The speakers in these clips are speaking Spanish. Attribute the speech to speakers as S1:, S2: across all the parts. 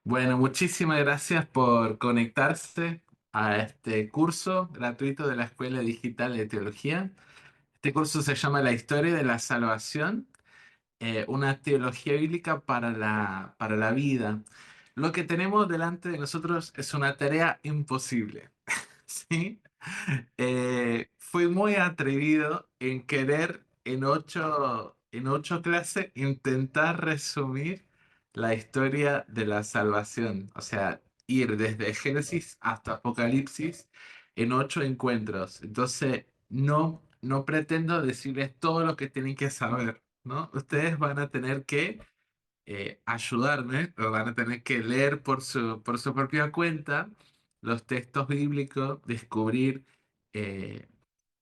S1: Bueno, muchísimas gracias por conectarse a este curso gratuito de la Escuela Digital de Teología. Este curso se llama La Historia de la Salvación, una teología bíblica para la vida. Lo que tenemos delante de nosotros es una tarea imposible, ¿sí? Fui muy atrevido en querer en ocho clases intentar resumir la historia de la salvación. O sea, ir desde Génesis hasta Apocalipsis en ocho encuentros. Entonces, no pretendo decirles todo lo que tienen que saber, ¿no? Ustedes van a tener que ayudarme, o van a tener que leer por su propia cuenta los textos bíblicos, descubrir eh,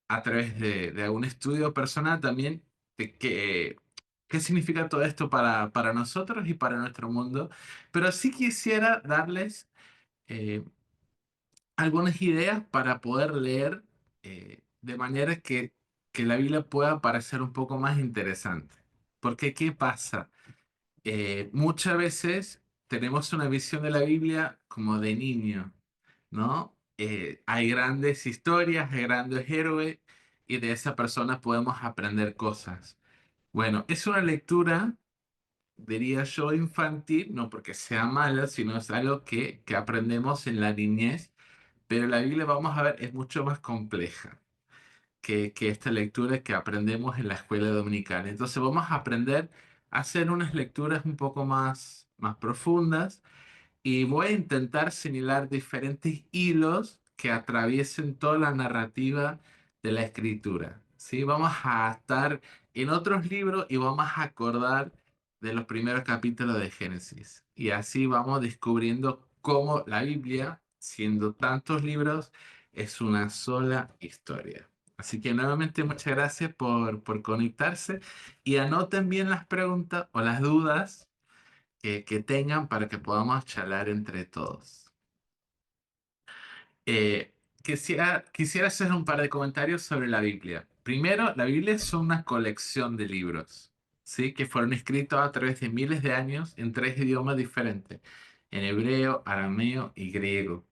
S1: a través de algún estudio personal también de qué significa todo esto para nosotros y para nuestro mundo. Pero sí quisiera darles eh, algunas ideas para poder leer de manera que la Biblia pueda parecer un poco más interesante. Porque, ¿qué pasa? Muchas veces tenemos una visión de la Biblia como de niño, ¿no? Hay grandes historias, hay grandes héroes y de esa persona podemos aprender cosas. Bueno, es una lectura, diría yo, infantil, no porque sea mala, sino es algo que aprendemos en la niñez, pero la Biblia, vamos a ver, es mucho más compleja que esta lectura que aprendemos en la escuela dominical. Entonces vamos a aprender a hacer unas lecturas un poco más profundas y voy a intentar señalar diferentes hilos que atraviesen toda la narrativa de la escritura. ¿Sí? Vamos a estar en otros libros y vamos a acordar de los primeros capítulos de Génesis. Y así vamos descubriendo cómo la Biblia, siendo tantos libros, es una sola historia. Así que nuevamente muchas gracias por conectarse y anoten bien las preguntas o las dudas que tengan para que podamos charlar entre todos. Quisiera hacer un par de comentarios sobre la Biblia. Primero, la Biblia es una colección de libros, ¿sí? Que fueron escritos a través de miles de años en tres idiomas diferentes, en hebreo, arameo y griego.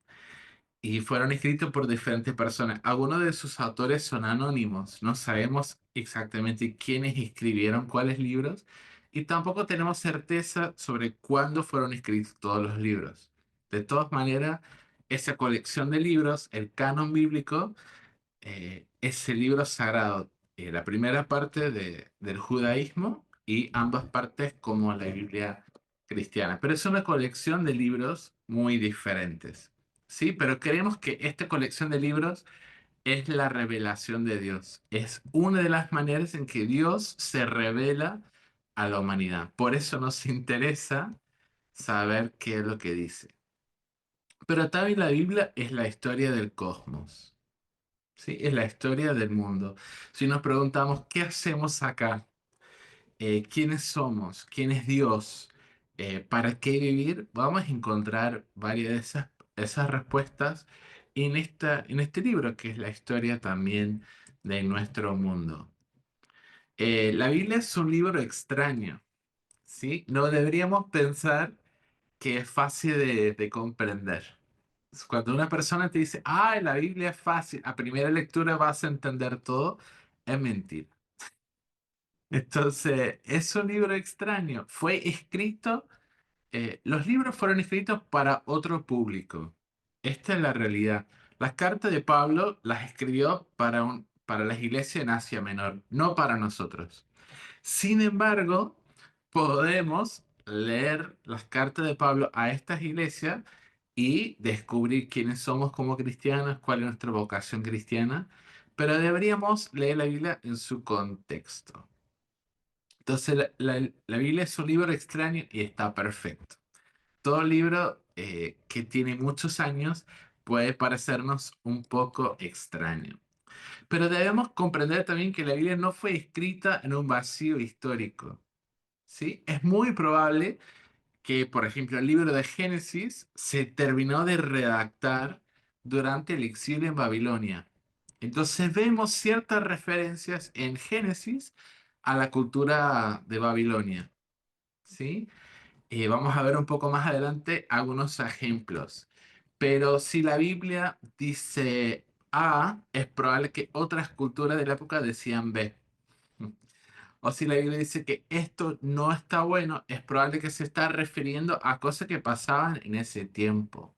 S1: Y fueron escritos por diferentes personas. Algunos de sus autores son anónimos. No sabemos exactamente quiénes escribieron cuáles libros y tampoco tenemos certeza sobre cuándo fueron escritos todos los libros. De todas maneras, esa colección de libros, el canon bíblico, es el libro sagrado, la primera parte del judaísmo y ambas partes como la Biblia cristiana. Pero es una colección de libros muy diferentes. Sí, pero creemos que esta colección de libros es la revelación de Dios. Es una de las maneras en que Dios se revela a la humanidad. Por eso nos interesa saber qué es lo que dice. Pero también la Biblia es la historia del cosmos. ¿Sí? Es la historia del mundo. Si nos preguntamos, ¿qué hacemos acá? ¿Quiénes somos? ¿Quién es Dios? ¿Para qué vivir? Vamos a encontrar varias de esas respuestas en este libro, que es la historia también de nuestro mundo. La Biblia es un libro extraño, ¿sí? No deberíamos pensar que es fácil de comprender. Cuando una persona te dice, ah, la Biblia es fácil, a primera lectura vas a entender todo, es mentira. Entonces, es un libro extraño. Fue escrito, los libros fueron escritos para otro público. Esta es la realidad. Las cartas de Pablo las escribió para las iglesias en Asia Menor, no para nosotros. Sin embargo, podemos leer las cartas de Pablo a estas iglesias y descubrir quiénes somos como cristianos, cuál es nuestra vocación cristiana, pero deberíamos leer la Biblia en su contexto. Entonces, la Biblia es un libro extraño y está perfecto. Todo libro que tiene muchos años puede parecernos un poco extraño. Pero debemos comprender también que la Biblia no fue escrita en un vacío histórico. ¿Sí? Es muy probable que, por ejemplo, el libro de Génesis se terminó de redactar durante el exilio en Babilonia. Entonces vemos ciertas referencias en Génesis a la cultura de Babilonia, ¿sí? Vamos a ver un poco más adelante algunos ejemplos. Pero si la Biblia dice A, es probable que otras culturas de la época decían B. O si la Biblia dice que esto no está bueno, es probable que se está refiriendo a cosas que pasaban en ese tiempo.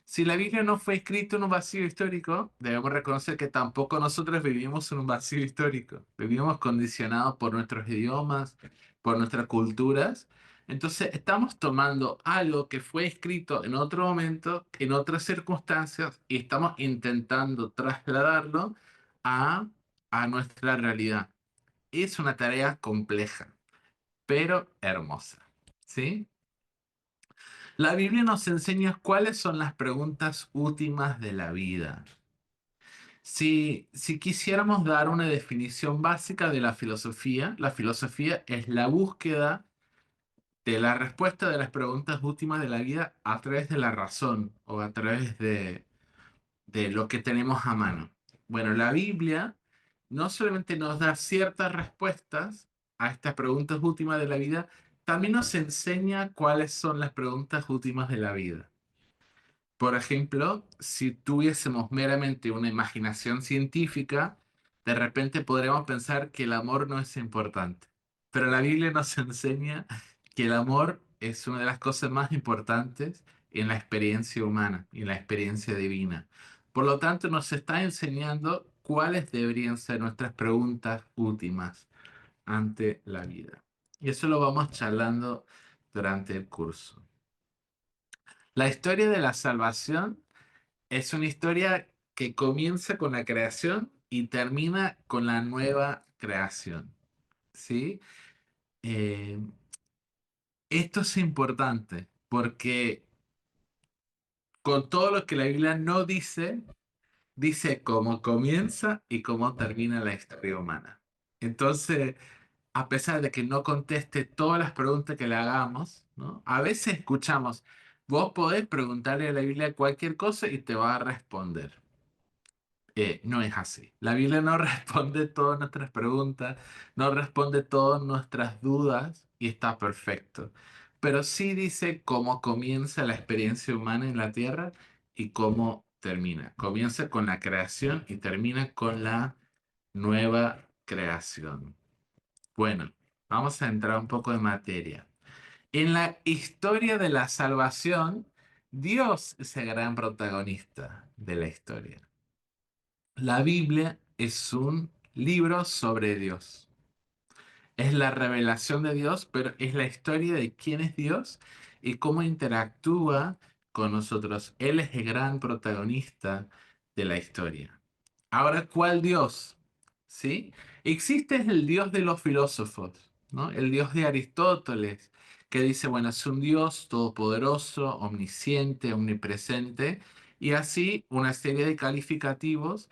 S1: Si la Biblia no fue escrita en un vacío histórico, debemos reconocer que tampoco nosotros vivimos en un vacío histórico. Vivimos condicionados por nuestros idiomas, por nuestras culturas. Entonces, estamos tomando algo que fue escrito en otro momento, en otras circunstancias, y estamos intentando trasladarlo a, a nuestra realidad. Es una tarea compleja, pero hermosa. ¿Sí? La Biblia nos enseña cuáles son las preguntas últimas de la vida. Si quisiéramos dar una definición básica de la filosofía es la búsqueda de la respuesta de las preguntas últimas de la vida a través de la razón o a través de lo que tenemos a mano. Bueno, la Biblia no solamente nos da ciertas respuestas a estas preguntas últimas de la vida, también nos enseña cuáles son las preguntas últimas de la vida. Por ejemplo, si tuviésemos meramente una imaginación científica, de repente podríamos pensar que el amor no es importante. Pero la Biblia nos enseña que el amor es una de las cosas más importantes en la experiencia humana, en la experiencia divina. Por lo tanto, nos está enseñando cuáles deberían ser nuestras preguntas últimas ante la vida. Y eso lo vamos charlando durante el curso. La historia de la salvación es una historia que comienza con la creación y termina con la nueva creación, ¿sí? Eh, Esto es importante porque con todo lo que la Biblia no dice, dice cómo comienza y cómo termina la historia humana. Entonces, a pesar de que no conteste todas las preguntas que le hagamos, ¿no? A veces escuchamos, vos podés preguntarle a la Biblia cualquier cosa y te va a responder. No es así. La Biblia no responde todas nuestras preguntas, no responde todas nuestras dudas y está perfecto. Pero sí dice cómo comienza la experiencia humana en la tierra y cómo termina. Comienza con la creación y termina con la nueva creación. Bueno, vamos a entrar un poco en materia. En la historia de la salvación, Dios es el gran protagonista de la historia. La Biblia es un libro sobre Dios. Es la revelación de Dios, pero es la historia de quién es Dios y cómo interactúa con nosotros. Él es el gran protagonista de la historia. Ahora, ¿cuál Dios? ¿Sí? Existe el Dios de los filósofos, ¿no? El Dios de Aristóteles, que dice, bueno, es un Dios todopoderoso, omnisciente, omnipresente, y así una serie de calificativos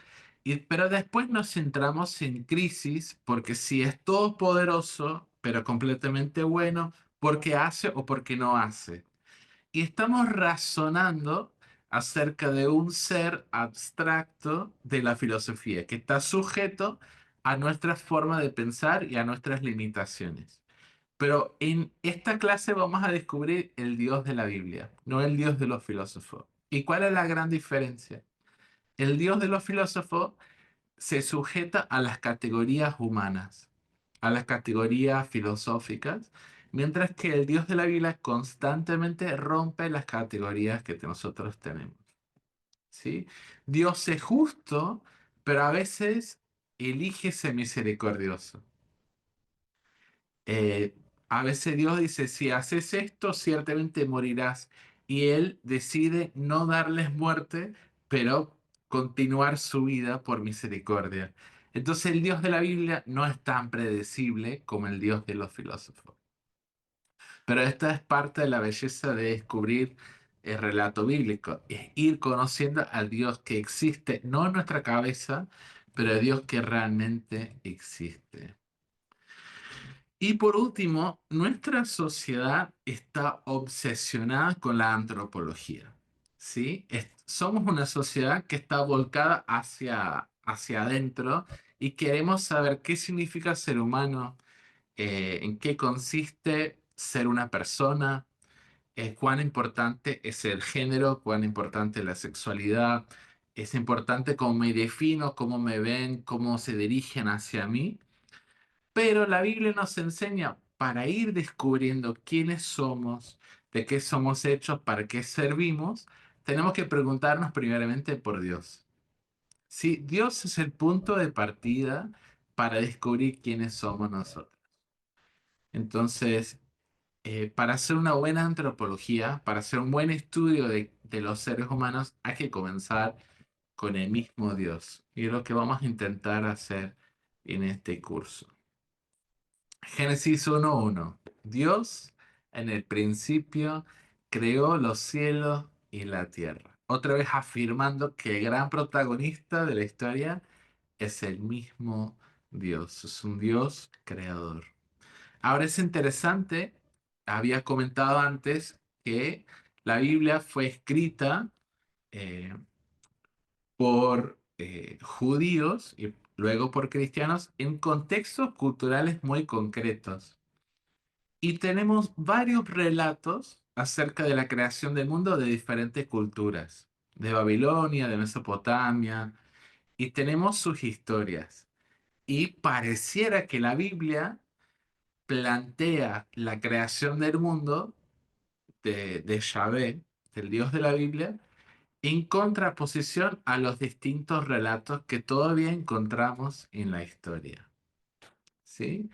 S1: pero después nos centramos en crisis, porque si es todopoderoso, pero completamente bueno, ¿por qué hace o por qué no hace? Y estamos razonando acerca de un ser abstracto de la filosofía, que está sujeto a nuestra forma de pensar y a nuestras limitaciones. Pero en esta clase vamos a descubrir el Dios de la Biblia, no el Dios de los filósofos. ¿Y cuál es la gran diferencia? El Dios de los filósofos se sujeta a las categorías humanas, a las categorías filosóficas, mientras que el Dios de la Biblia constantemente rompe las categorías que nosotros tenemos, ¿sí? Dios es justo, pero a veces elige ser misericordioso. Eh, a veces Dios dice, si haces esto, ciertamente morirás. Y Él decide no darles muerte, pero continuar su vida por misericordia. Entonces el Dios de la Biblia no es tan predecible como el Dios de los filósofos. Pero esta es parte de la belleza de descubrir el relato bíblico, es ir conociendo al Dios que existe, no en nuestra cabeza, pero el Dios que realmente existe. Y por último, nuestra sociedad está obsesionada con la antropología, ¿sí? Somos una sociedad que está volcada hacia adentro y queremos saber qué significa ser humano, en qué consiste ser una persona, cuán importante es el género, cuán importante es la sexualidad, es importante cómo me defino, cómo me ven, cómo se dirigen hacia mí. Pero la Biblia nos enseña para ir descubriendo quiénes somos, de qué somos hechos, para qué servimos, tenemos que preguntarnos primeramente por Dios. Sí, Dios es el punto de partida para descubrir quiénes somos nosotros. Entonces, para hacer una buena antropología, para hacer un buen estudio de los seres humanos, hay que comenzar con el mismo Dios. Y es lo que vamos a intentar hacer en este curso. Génesis 1:1. Dios en el principio creó los cielos y la tierra. Otra vez afirmando que el gran protagonista de la historia es el mismo Dios. Es un Dios creador. Ahora es interesante, había comentado antes que la Biblia fue escrita eh, por judíos y luego por cristianos en contextos culturales muy concretos. Y tenemos varios relatos acerca de la creación del mundo de diferentes culturas, de Babilonia, de Mesopotamia, y tenemos sus historias. Y pareciera que la Biblia plantea la creación del mundo de Yahvé, del Dios de la Biblia, en contraposición a los distintos relatos que todavía encontramos en la historia. ¿Sí?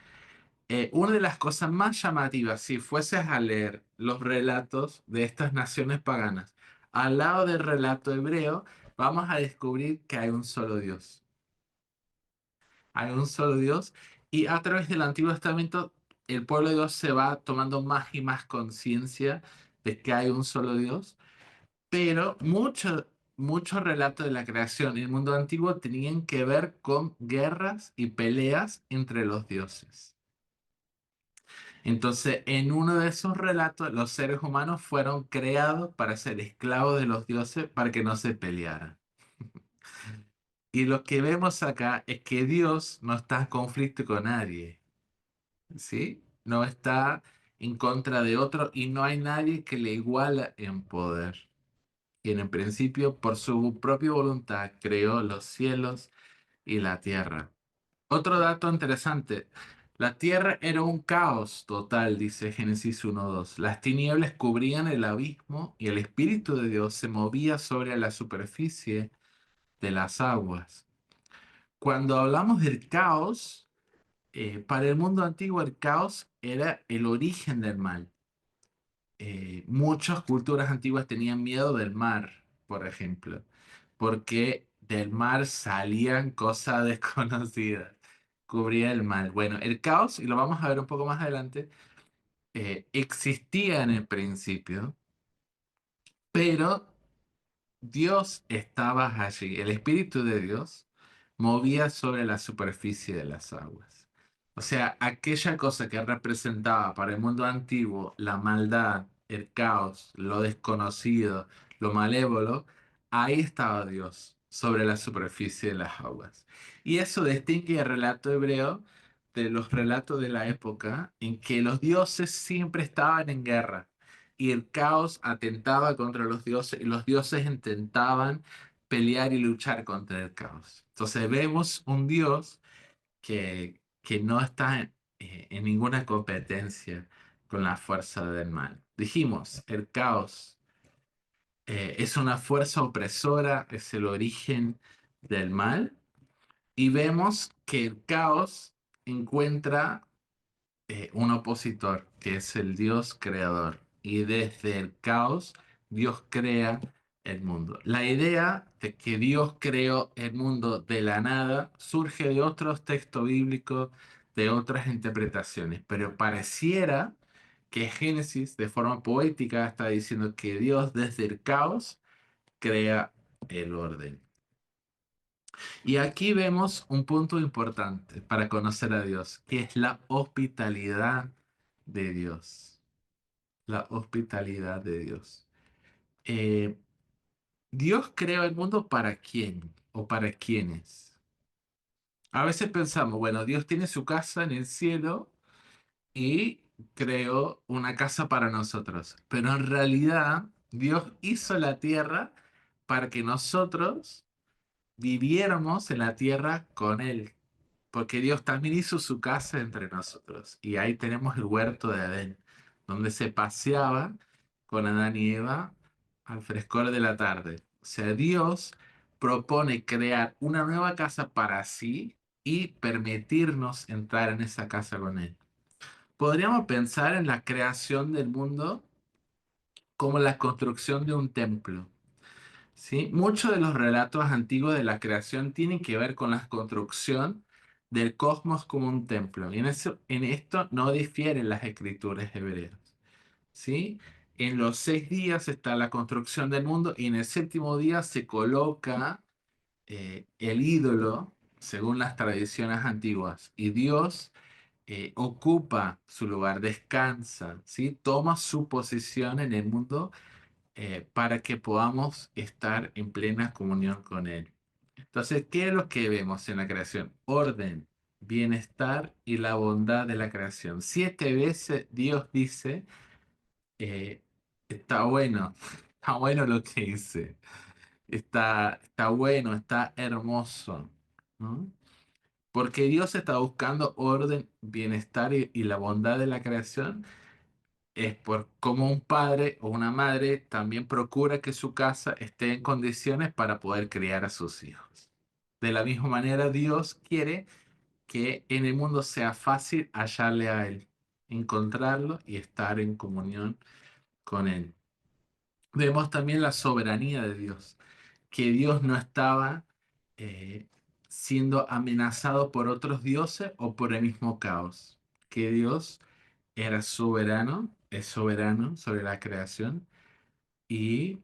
S1: Una de las cosas más llamativas, si fueses a leer los relatos de estas naciones paganas, al lado del relato hebreo, vamos a descubrir que hay un solo Dios. Hay un solo Dios y a través del Antiguo Testamento el pueblo de Dios se va tomando más y más conciencia de que hay un solo Dios, pero muchos relatos de la creación en el mundo antiguo tenían que ver con guerras y peleas entre los dioses. Entonces, en uno de esos relatos, los seres humanos fueron creados para ser esclavos de los dioses para que no se pelearan. Y lo que vemos acá es que Dios no está en conflicto con nadie, ¿sí? No está en contra de otro y no hay nadie que le iguala en poder. Quien en principio, por su propia voluntad, creó los cielos y la tierra. Otro dato interesante. La tierra era un caos total, dice Génesis 1:2. Las tinieblas cubrían el abismo y el Espíritu de Dios se movía sobre la superficie de las aguas. Cuando hablamos del caos, para el mundo antiguo el caos era el origen del mal. Muchas culturas antiguas tenían miedo del mar, por ejemplo, porque del mar salían cosas desconocidas, cubría el mal. Bueno, el caos, y lo vamos a ver un poco más adelante, existía en el principio, pero Dios estaba allí, el Espíritu de Dios movía sobre la superficie de las aguas. O sea, aquella cosa que representaba para el mundo antiguo la maldad, el caos, lo desconocido, lo malévolo, ahí estaba Dios sobre la superficie de las aguas. Y eso distingue el relato hebreo de los relatos de la época en que los dioses siempre estaban en guerra y el caos atentaba contra los dioses y los dioses intentaban pelear y luchar contra el caos. Entonces vemos un Dios que no está en ninguna competencia con la fuerza del mal. Dijimos, el caos es una fuerza opresora, es el origen del mal y vemos que el caos encuentra un opositor, que es el Dios creador. Y desde el caos, Dios crea el mundo. La idea de que Dios creó el mundo de la nada surge de otros textos bíblicos, de otras interpretaciones, pero pareciera que Génesis, de forma poética, está diciendo que Dios desde el caos crea el orden. Y aquí vemos un punto importante para conocer a Dios, que es la hospitalidad de Dios. La hospitalidad de Dios. Eh, Dios creó el mundo para quién o para quiénes. A veces pensamos, bueno, Dios tiene su casa en el cielo y creó una casa para nosotros, pero en realidad Dios hizo la tierra para que nosotros viviéramos en la tierra con Él, porque Dios también hizo su casa entre nosotros. Y ahí tenemos el huerto de Edén, donde se paseaba con Adán y Eva al frescor de la tarde. O sea, Dios propone crear una nueva casa para sí y permitirnos entrar en esa casa con Él. Podríamos pensar en la creación del mundo como la construcción de un templo. ¿Sí? Muchos de los relatos antiguos de la creación tienen que ver con la construcción del cosmos como un templo. Y en esto no difieren las escrituras hebreas. ¿Sí? En los 6 días está la construcción del mundo y en el séptimo día se coloca el ídolo según las tradiciones antiguas. Y Dios ocupa su lugar, descansa, ¿sí? Toma su posición en el mundo para que podamos estar en plena comunión con Él. Entonces, ¿qué es lo que vemos en la creación? Orden, bienestar y la bondad de la creación. 7 veces Dios dice, eh, está bueno, está bueno lo que hice, está bueno, está hermoso, ¿no? Porque Dios está buscando orden, bienestar y la bondad de la creación es por cómo un padre o una madre también procura que su casa esté en condiciones para poder criar a sus hijos. De la misma manera, Dios quiere que en el mundo sea fácil hallarle a Él, encontrarlo y estar en comunión con Él. Vemos también la soberanía de Dios, que Dios no estaba eh, siendo amenazado por otros dioses o por el mismo caos, que Dios era soberano, es soberano sobre la creación y,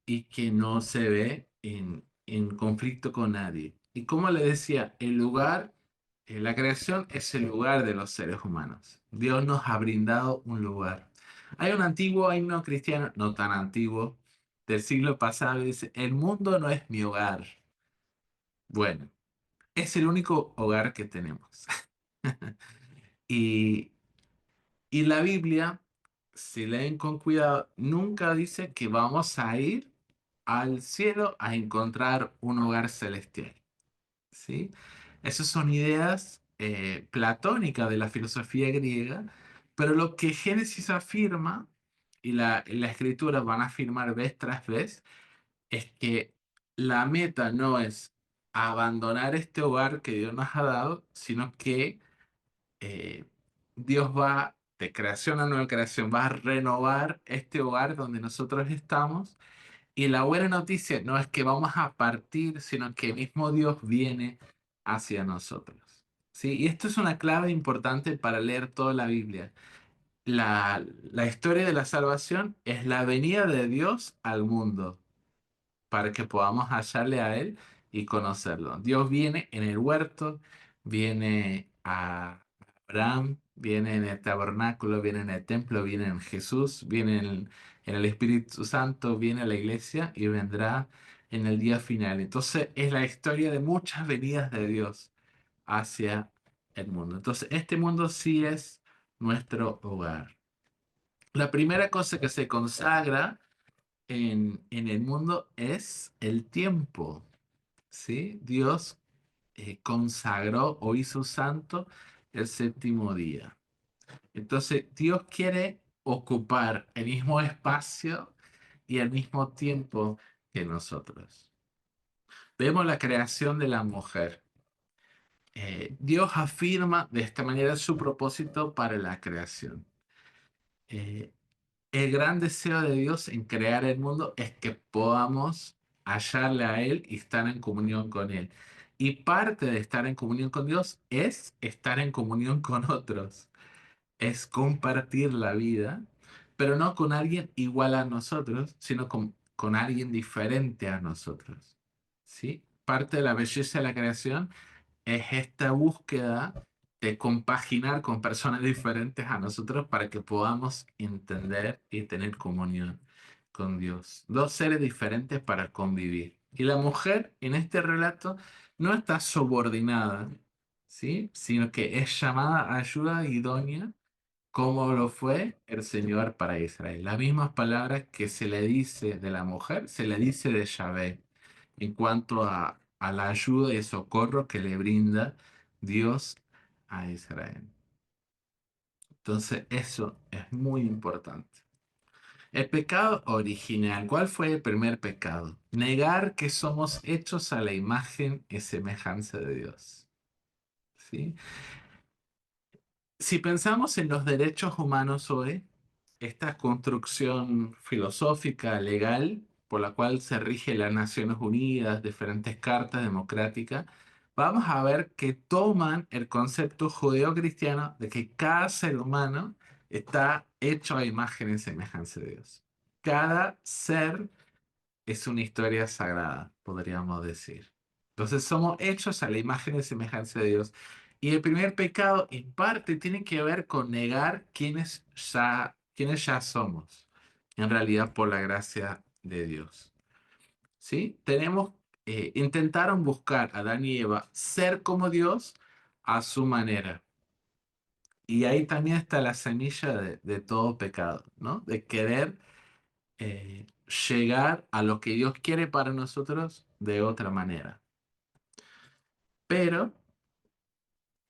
S1: y que no se ve en conflicto con nadie. Y como le decía, el lugar, la creación es el lugar de los seres humanos. Dios nos ha brindado un lugar. Hay un antiguo himno cristiano, no tan antiguo, del siglo pasado, que dice, el mundo no es mi hogar. Bueno, es el único hogar que tenemos. Y, y la Biblia, si leen con cuidado, nunca dice que vamos a ir al cielo a encontrar un hogar celestial, ¿sí? Esas son ideas platónicas de la filosofía griega, pero lo que Génesis afirma y la escritura van a afirmar vez tras vez es que la meta no es abandonar este hogar que Dios nos ha dado, sino que eh, Dios va, de creación a nueva creación, va a renovar este hogar donde nosotros estamos. Y la buena noticia no es que vamos a partir, sino que mismo Dios viene hacia nosotros. ¿Sí? Y esto es una clave importante para leer toda la Biblia. La historia de la salvación es la venida de Dios al mundo para que podamos hallarle a Él y conocerlo. Dios viene en el huerto, viene a Abraham, viene en el tabernáculo, viene en el templo, viene en Jesús, viene en el Espíritu Santo, viene a la iglesia y vendrá en el día final. Entonces es la historia de muchas venidas de Dios hacia el mundo. Entonces este mundo sí es nuestro hogar. La primera cosa que se consagra en el mundo es el tiempo, ¿sí? Dios consagró o hizo santo el séptimo día. Entonces, Dios quiere ocupar el mismo espacio y el mismo tiempo que nosotros. Vemos la creación de la mujer. Dios afirma de esta manera su propósito para la creación. Eh, El gran deseo de Dios en crear el mundo es que podamos hallarle a Él y estar en comunión con Él. Y parte de estar en comunión con Dios es estar en comunión con otros, es compartir la vida, pero no con alguien igual a nosotros, sino con alguien diferente a nosotros. ¿Sí? Parte de la belleza de la creación es esta búsqueda de compaginar con personas diferentes a nosotros para que podamos entender y tener comunión con Dios. Dos seres diferentes para convivir. Y la mujer en este relato no está subordinada, ¿sí? Sino que es llamada a ayuda idónea como lo fue el Señor para Israel. Las mismas palabras que se le dice de la mujer, se le dice de Yahvé en cuanto a la ayuda y socorro que le brinda Dios a Israel. Entonces, eso es muy importante. El pecado original, ¿cuál fue el primer pecado? Negar que somos hechos a la imagen y semejanza de Dios. ¿Sí? Si pensamos en los derechos humanos hoy, esta construcción filosófica, legal, por la cual se rige las Naciones Unidas, diferentes cartas democráticas, vamos a ver que toman el concepto judeo-cristiano de que cada ser humano está hecho a imagen y semejanza de Dios. Cada ser es una historia sagrada, podríamos decir. Entonces somos hechos a la imagen y semejanza de Dios. Y el primer pecado, en parte, tiene que ver con negar quiénes ya somos, en realidad por la gracia de Dios. ¿Sí? Intentaron buscar a Adán y Eva ser como Dios a su manera. Y ahí también está la semilla de todo pecado, ¿no? De querer llegar a lo que Dios quiere para nosotros de otra manera. Pero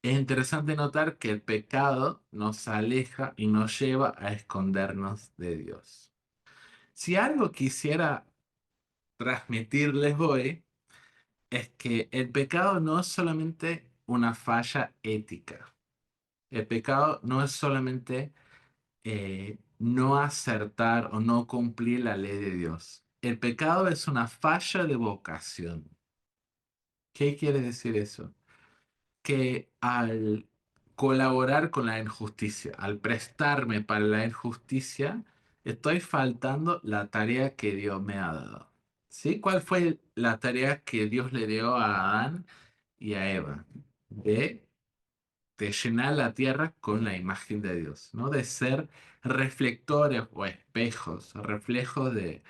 S1: es interesante notar que el pecado nos aleja y nos lleva a escondernos de Dios. Si algo quisiera transmitirles hoy, es que el pecado no es solamente una falla ética. El pecado no es solamente no acertar o no cumplir la ley de Dios. El pecado es una falla de vocación. ¿Qué quiere decir eso? Que al colaborar con la injusticia, al prestarme para la injusticia, estoy faltando la tarea que Dios me ha dado. ¿Sí? ¿Cuál fue la tarea que Dios le dio a Adán y a Eva? De, de llenar la tierra con la imagen de Dios, ¿no? De ser reflectores o espejos, reflejos de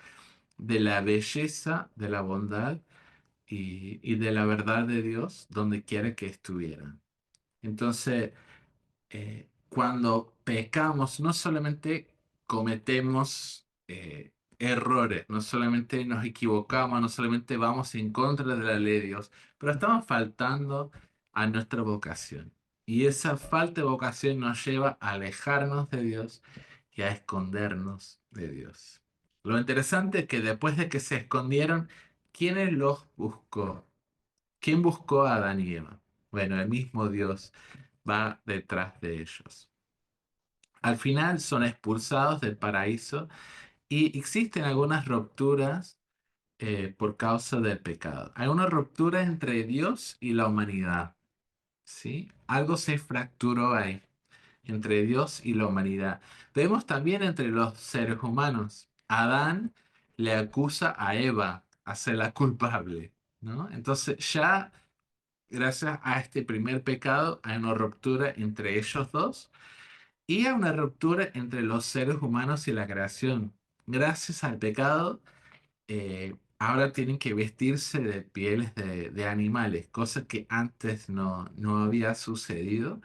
S1: la belleza, de la bondad y de la verdad de Dios donde quiera que estuvieran. Entonces, cuando pecamos, no solamente cometemos errores, no solamente nos equivocamos, no solamente vamos en contra de la ley de Dios, pero estamos faltando a nuestra vocación. Y esa falta de vocación nos lleva a alejarnos de Dios y a escondernos de Dios. Lo interesante es que después de que se escondieron, ¿quiénes los buscó? ¿Quién buscó a Adán y Eva? Bueno, el mismo Dios va detrás de ellos. Al final son expulsados del paraíso y existen algunas rupturas por causa del pecado. Hay una ruptura entre Dios y la humanidad, ¿sí? Algo se fracturó ahí, entre Dios y la humanidad. Vemos también entre los seres humanos. Adán le acusa a Eva a ser la culpable, ¿no? Entonces ya gracias a este primer pecado hay una ruptura entre ellos dos y hay una ruptura entre los seres humanos y la creación. Gracias al pecado, ahora tienen que vestirse de pieles de animales, cosa que antes no había sucedido.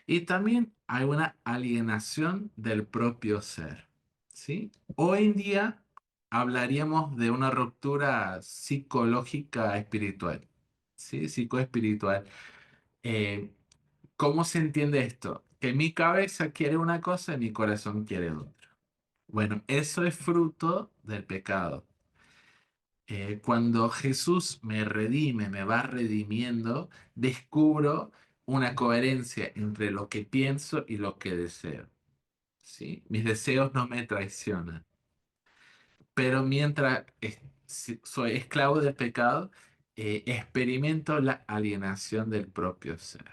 S1: Y también hay una alienación del propio ser, ¿sí? Hoy en día hablaríamos de una ruptura psicológica espiritual, ¿sí? Psicoespiritual. Eh, ¿Cómo se entiende esto? Que mi cabeza quiere una cosa y mi corazón quiere otra. Bueno, eso es fruto del pecado. Cuando Jesús me redime, me va redimiendo, descubro una coherencia entre lo que pienso y lo que deseo. ¿Sí? Mis deseos no me traicionan. Pero mientras soy esclavo del pecado, experimento la alienación del propio ser.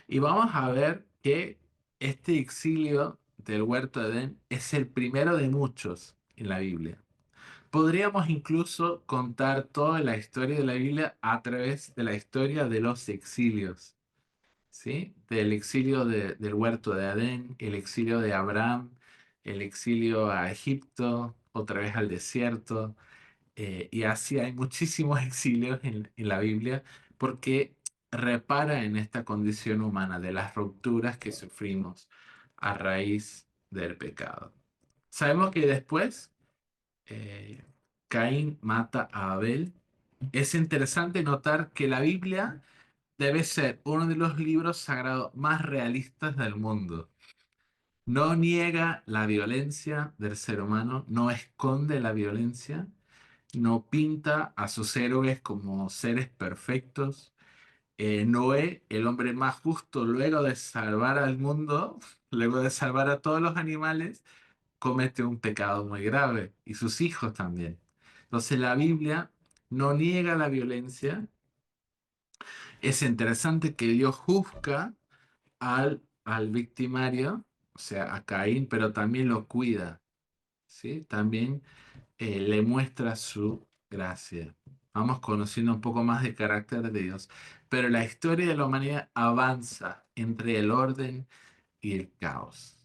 S1: Y vamos a ver que este exilio del huerto de Edén es el primero de muchos en la Biblia. Podríamos incluso contar toda la historia de la Biblia a través de la historia de los exilios, ¿sí? Del exilio del huerto de Edén, el exilio de Abraham, el exilio a Egipto, otra vez al desierto, y así hay muchísimos exilios en la Biblia, porque repara en esta condición humana de las rupturas que sufrimos a raíz del pecado. Sabemos que después eh, Caín mata a Abel. Es interesante notar que la Biblia debe ser uno de los libros sagrados más realistas del mundo. No niega la violencia del ser humano, no esconde la violencia, no pinta a sus héroes como seres perfectos. Noé, el hombre más justo, luego de salvar al mundo, luego de salvar a todos los animales, comete un pecado muy grave y sus hijos también. Entonces la Biblia no niega la violencia. Es interesante que Dios juzga al victimario, o sea, a Caín, pero también lo cuida, ¿sí? También le muestra su gracia. Vamos conociendo un poco más del carácter de Dios. Pero la historia de la humanidad avanza entre el orden y el caos,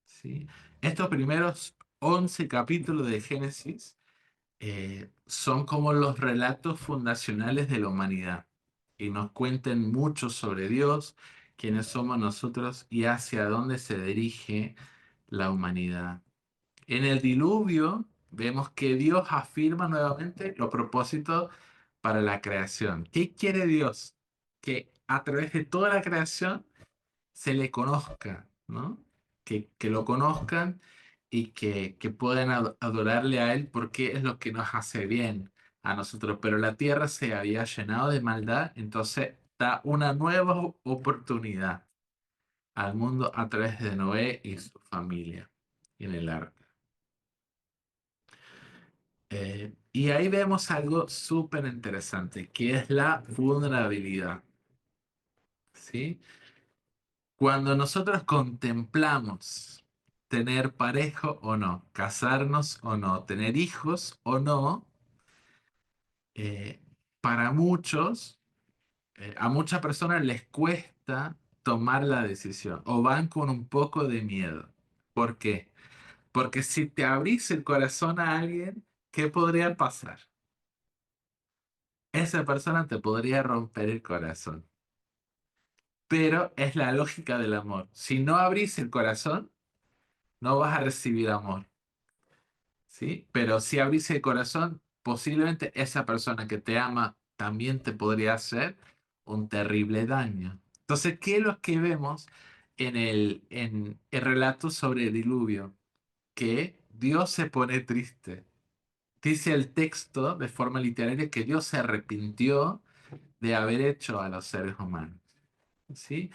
S1: ¿sí? Estos primeros 11 capítulos de Génesis son como los relatos fundacionales de la humanidad y nos cuentan mucho sobre Dios, quiénes somos nosotros y hacia dónde se dirige la humanidad. En el diluvio vemos que Dios afirma nuevamente los propósitos para la creación. ¿Qué quiere Dios? Que a través de toda la creación se le conozca, ¿no? Que lo conozcan y que puedan adorarle a Él porque es lo que nos hace bien a nosotros. Pero la tierra se había llenado de maldad, entonces da una nueva oportunidad al mundo a través de Noé y su familia en el arca. Y ahí vemos algo súper interesante, que es la vulnerabilidad, ¿sí? Cuando nosotros contemplamos tener pareja o no, casarnos o no, tener hijos o no, eh, para muchos, a muchas personas les cuesta tomar la decisión o van con un poco de miedo. ¿Por qué? Porque si te abrís el corazón a alguien, ¿qué podría pasar? Esa persona te podría romper el corazón. Pero es la lógica del amor. Si no abrís el corazón, no vas a recibir amor. ¿Sí? Pero si abrís el corazón, posiblemente esa persona que te ama también te podría hacer un terrible daño. Entonces, ¿qué es lo que vemos en el relato sobre el diluvio? Que Dios se pone triste. Dice el texto de forma literaria que Dios se arrepintió de haber hecho a los seres humanos. ¿Sí?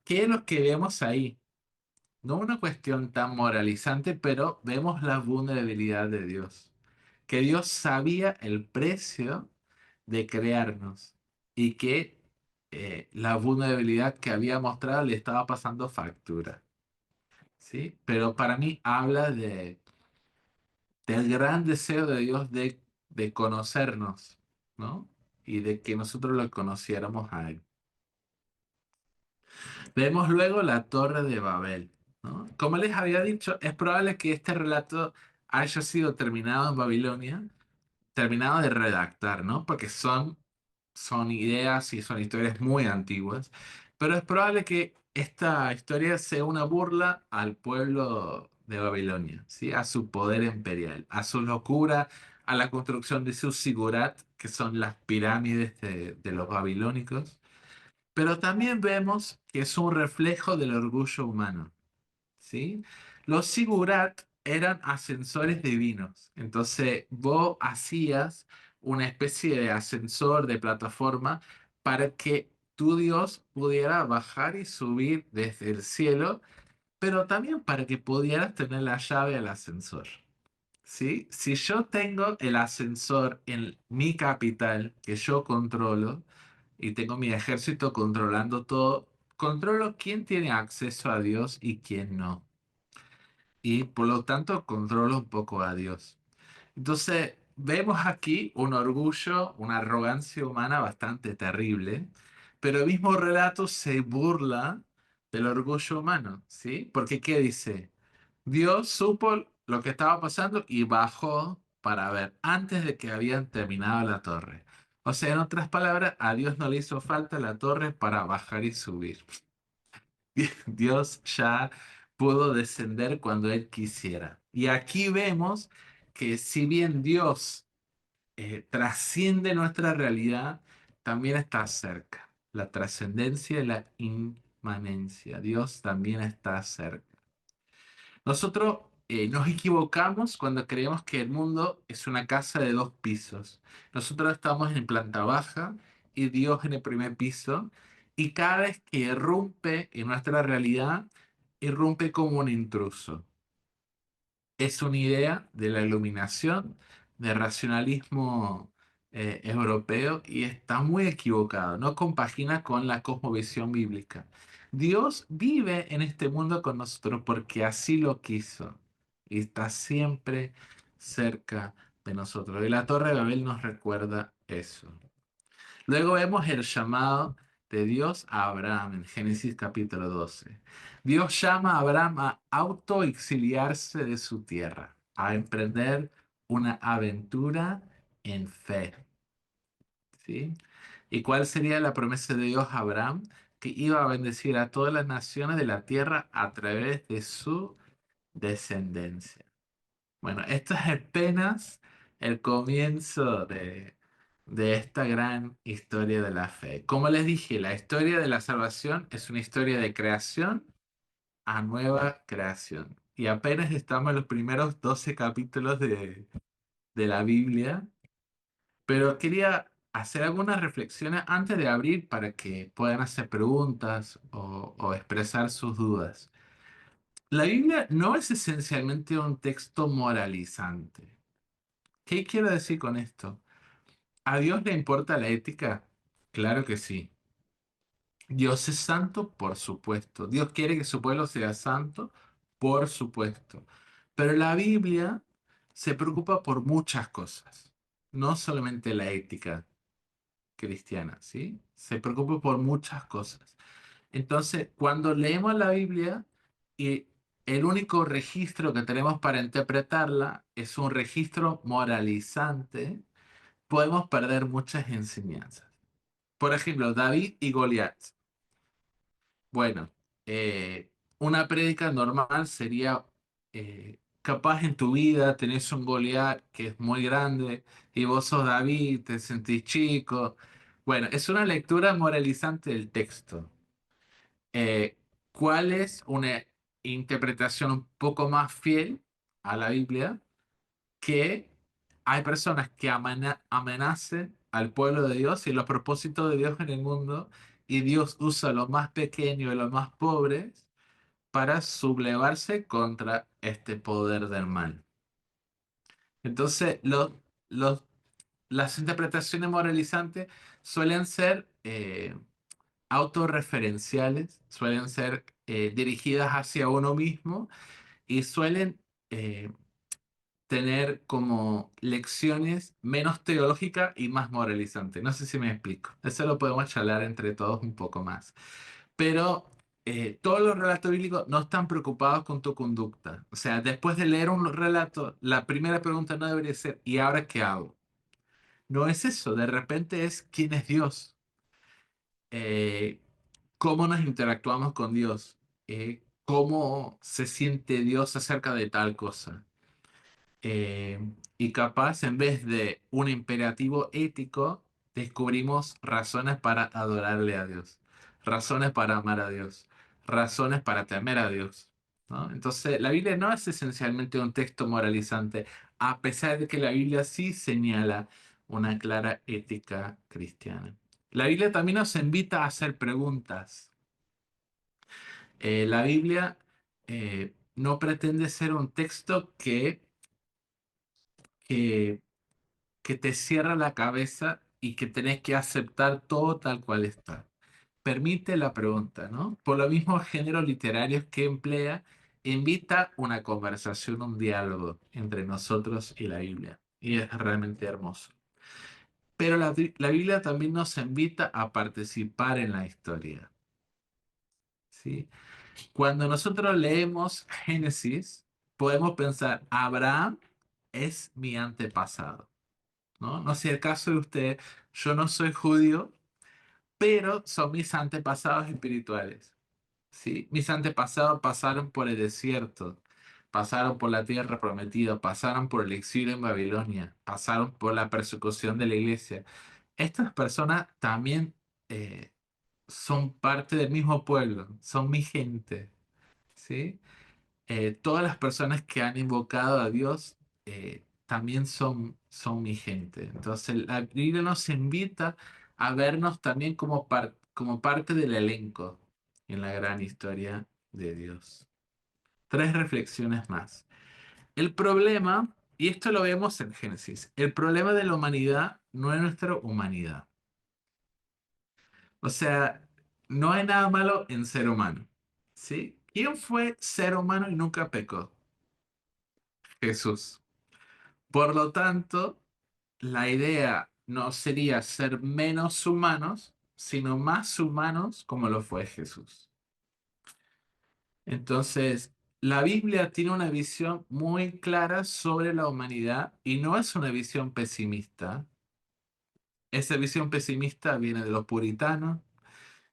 S1: ¿Qué es lo que vemos ahí? No una cuestión tan moralizante, pero vemos la vulnerabilidad de Dios. Que Dios sabía el precio de crearnos y que la vulnerabilidad que había mostrado le estaba pasando factura. ¿Sí? Pero para mí habla del gran deseo de Dios de conocernos, ¿no? Y de que nosotros lo conociéramos a Él. Vemos luego la Torre de Babel, ¿no? Como les había dicho, es probable que este relato haya sido terminado en Babilonia, terminado de redactar, ¿no? Porque son ideas y son historias muy antiguas, pero es probable que esta historia sea una burla al pueblo de Babilonia, ¿sí? A su poder imperial, a su locura, a la construcción de sus sigurat, que son las pirámides de los babilónicos. Pero también vemos que es un reflejo del orgullo humano, ¿sí? Los sigurat eran ascensores divinos. Entonces, vos hacías una especie de ascensor, de plataforma, para que tu Dios pudiera bajar y subir desde el cielo, pero también para que pudieras tener la llave al ascensor. ¿Sí? Si yo tengo el ascensor en mi capital que yo controlo y tengo mi ejército controlando todo, controlo quién tiene acceso a Dios y quién no. Y por lo tanto controlo un poco a Dios. Entonces, vemos aquí un orgullo, una arrogancia humana bastante terrible, pero el mismo relato se burla del orgullo humano, ¿sí? Porque ¿qué dice? Dios supo lo que estaba pasando y bajó para ver antes de que habían terminado la torre. O sea, en otras palabras, a Dios no le hizo falta la torre para bajar y subir. Dios ya pudo descender cuando Él quisiera. Y aquí vemos que si bien Dios trasciende nuestra realidad, también está cerca. La trascendencia y la inmanencia. Dios también está cerca. Nosotros nos equivocamos cuando creemos que el mundo es una casa de dos pisos. Nosotros estamos en planta baja y Dios en el primer piso. Y cada vez que irrumpe en nuestra realidad, irrumpe como un intruso. Es una idea de la iluminación, del racionalismo europeo y está muy equivocado. No compagina con la cosmovisión bíblica. Dios vive en este mundo con nosotros porque así lo quiso y está siempre cerca de nosotros. Y la Torre de Babel nos recuerda eso. Luego vemos el llamado de Dios a Abraham en Génesis capítulo 12. Dios llama a Abraham a autoexiliarse de su tierra, a emprender una aventura en fe. ¿Sí? ¿Y cuál sería la promesa de Dios a Abraham? Que iba a bendecir a todas las naciones de la tierra a través de su descendencia. Bueno, esto es apenas el comienzo de esta gran historia de la fe. Como les dije, la historia de la salvación es una historia de creación a nueva creación. Y apenas estamos en los primeros 12 capítulos de la Biblia, pero quería hacer algunas reflexiones antes de abrir para que puedan hacer preguntas o expresar sus dudas. La Biblia no es esencialmente un texto moralizante. ¿Qué quiero decir con esto? ¿A Dios le importa la ética? Claro que sí. Dios es santo, por supuesto. Dios quiere que su pueblo sea santo, por supuesto. Pero la Biblia se preocupa por muchas cosas, no solamente la ética cristiana, ¿sí? Se preocupa por muchas cosas. Entonces, cuando leemos la Biblia y el único registro que tenemos para interpretarla es un registro moralizante, podemos perder muchas enseñanzas. Por ejemplo, David y Goliat. Bueno, una prédica normal sería, capaz en tu vida tenés un Goliat que es muy grande y vos sos David, te sentís chico. Bueno, es una lectura moralizante del texto. Eh, ¿Cuál es una interpretación un poco más fiel a la Biblia? Que hay personas que amenacen al pueblo de Dios y los propósitos de Dios en el mundo, y Dios usa los más pequeños y los más pobres para sublevarse contra este poder del mal. Entonces, los- las interpretaciones moralizantes suelen ser autorreferenciales, suelen ser dirigidas hacia uno mismo y suelen eh, tener como lecciones menos teológicas y más moralizantes. No sé si me explico. Eso lo podemos charlar entre todos un poco más. Pero todos los relatos bíblicos no están preocupados con tu conducta. O sea, después de leer un relato, la primera pregunta no debería ser, ¿y ahora qué hago? No es eso. De repente es, ¿quién es Dios? Eh, ¿Cómo nos interactuamos con Dios? ¿Cómo se siente Dios acerca de tal cosa? Eh, y capaz, en vez de un imperativo ético, descubrimos razones para adorarle a Dios, razones para amar a Dios, razones para temer a Dios, ¿no? Entonces, la Biblia no es esencialmente un texto moralizante, a pesar de que la Biblia sí señala una clara ética cristiana. La Biblia también nos invita a hacer preguntas. La Biblia no pretende ser un texto que que te cierra la cabeza y que tenés que aceptar todo tal cual está. Permite la pregunta, ¿no? Por lo mismo, géneros literarios que emplea, invita una conversación, un diálogo entre nosotros y la Biblia. Y es realmente hermoso. Pero la Biblia también nos invita a participar en la historia, ¿sí? Cuando nosotros leemos Génesis, podemos pensar, Abraham es mi antepasado. ¿No? No sé el caso de usted, yo no soy judío, pero son mis antepasados espirituales. ¿Sí? Mis antepasados pasaron por el desierto, pasaron por la tierra prometida, pasaron por el exilio en Babilonia, pasaron por la persecución de la iglesia. Estas personas también eh, son parte del mismo pueblo, son mi gente, ¿sí? Todas las personas que han invocado a Dios también son mi gente. Entonces la Biblia nos invita a vernos también como parte del elenco en la gran historia de Dios. Tres reflexiones más. El problema, y esto lo vemos en Génesis, el problema de la humanidad no es nuestra humanidad. O sea, no hay nada malo en ser humano. ¿Sí? ¿Quién fue ser humano y nunca pecó? Jesús. Por lo tanto, la idea no sería ser menos humanos, sino más humanos como lo fue Jesús. Entonces, la Biblia tiene una visión muy clara sobre la humanidad y no es una visión pesimista. Esa visión pesimista viene de los puritanos,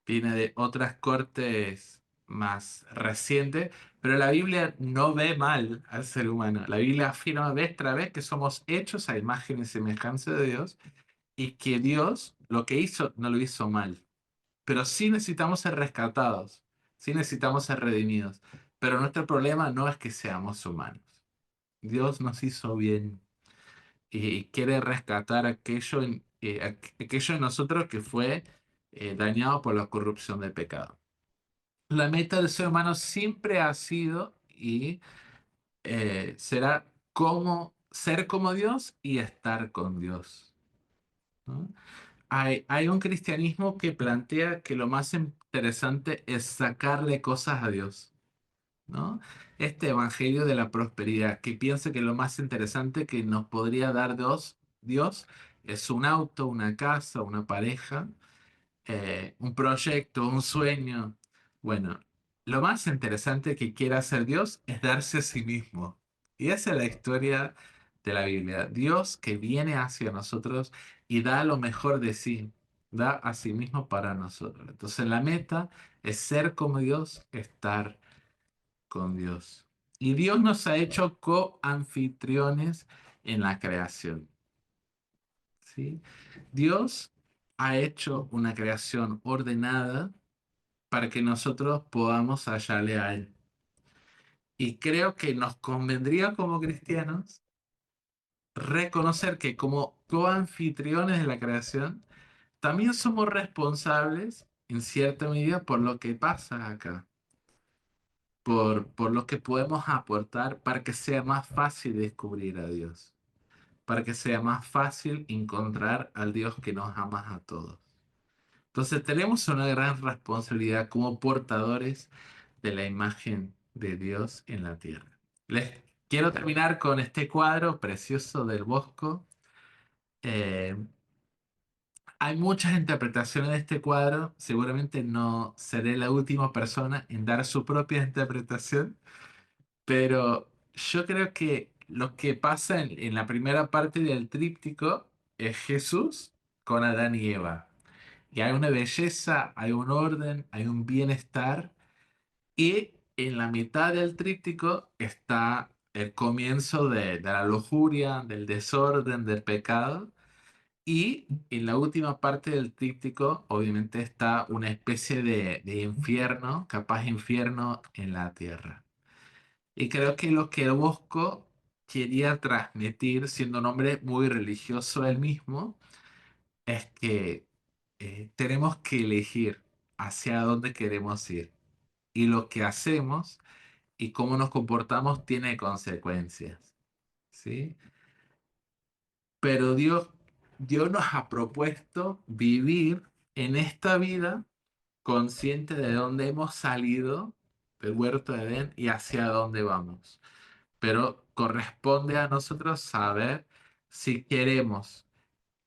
S1: viene de otras cortes más recientes, pero la Biblia no ve mal al ser humano. La Biblia afirma vez tras vez que somos hechos a imagen y semejanza de Dios y que Dios lo que hizo no lo hizo mal. Pero sí necesitamos ser rescatados, sí necesitamos ser redimidos. Pero nuestro problema no es que seamos humanos. Dios nos hizo bien y quiere rescatar aquello en nosotros que fue dañado por la corrupción del pecado. La meta del ser humano siempre ha sido y será ser como Dios y estar con Dios, ¿no? Hay un cristianismo que plantea que lo más interesante es sacarle cosas a Dios, ¿no? Este evangelio de la prosperidad, que piensa que lo más interesante que nos podría dar Dios es un auto, una casa, una pareja, un proyecto, un sueño. Bueno, lo más interesante que quiere hacer Dios es darse a sí mismo. Y esa es la historia de la Biblia. Dios que viene hacia nosotros y da lo mejor de sí, da a sí mismo para nosotros. Entonces la meta es ser como Dios, estar con Dios. Y Dios nos ha hecho coanfitriones en la creación. ¿Sí? Dios ha hecho una creación ordenada para que nosotros podamos hallarle a Él. Y creo que nos convendría como cristianos reconocer que como coanfitriones de la creación, también somos responsables en cierta medida por lo que pasa acá, por lo que podemos aportar para que sea más fácil descubrir a Dios, para que sea más fácil encontrar al Dios que nos ama a todos. Entonces tenemos una gran responsabilidad como portadores de la imagen de Dios en la tierra. Les quiero terminar con este cuadro precioso del Bosco. Eh, Hay muchas interpretaciones de este cuadro. Seguramente no seré la última persona en dar su propia interpretación, pero yo creo que lo que pasa en la primera parte del tríptico es Jesús con Adán y Eva. Y hay una belleza, hay un orden, hay un bienestar. Y en la mitad del tríptico está el comienzo de la lujuria, del desorden, del pecado. Y en la última parte del tríptico, obviamente, está una especie de infierno, capaz infierno en la tierra. Y creo que lo que el Bosco quería transmitir, siendo un hombre muy religioso él mismo, es que tenemos que elegir hacia dónde queremos ir. Y lo que hacemos y cómo nos comportamos tiene consecuencias, ¿sí? Pero Dios nos ha propuesto vivir en esta vida consciente de dónde hemos salido del huerto de Edén y hacia dónde vamos. Pero corresponde a nosotros saber si queremos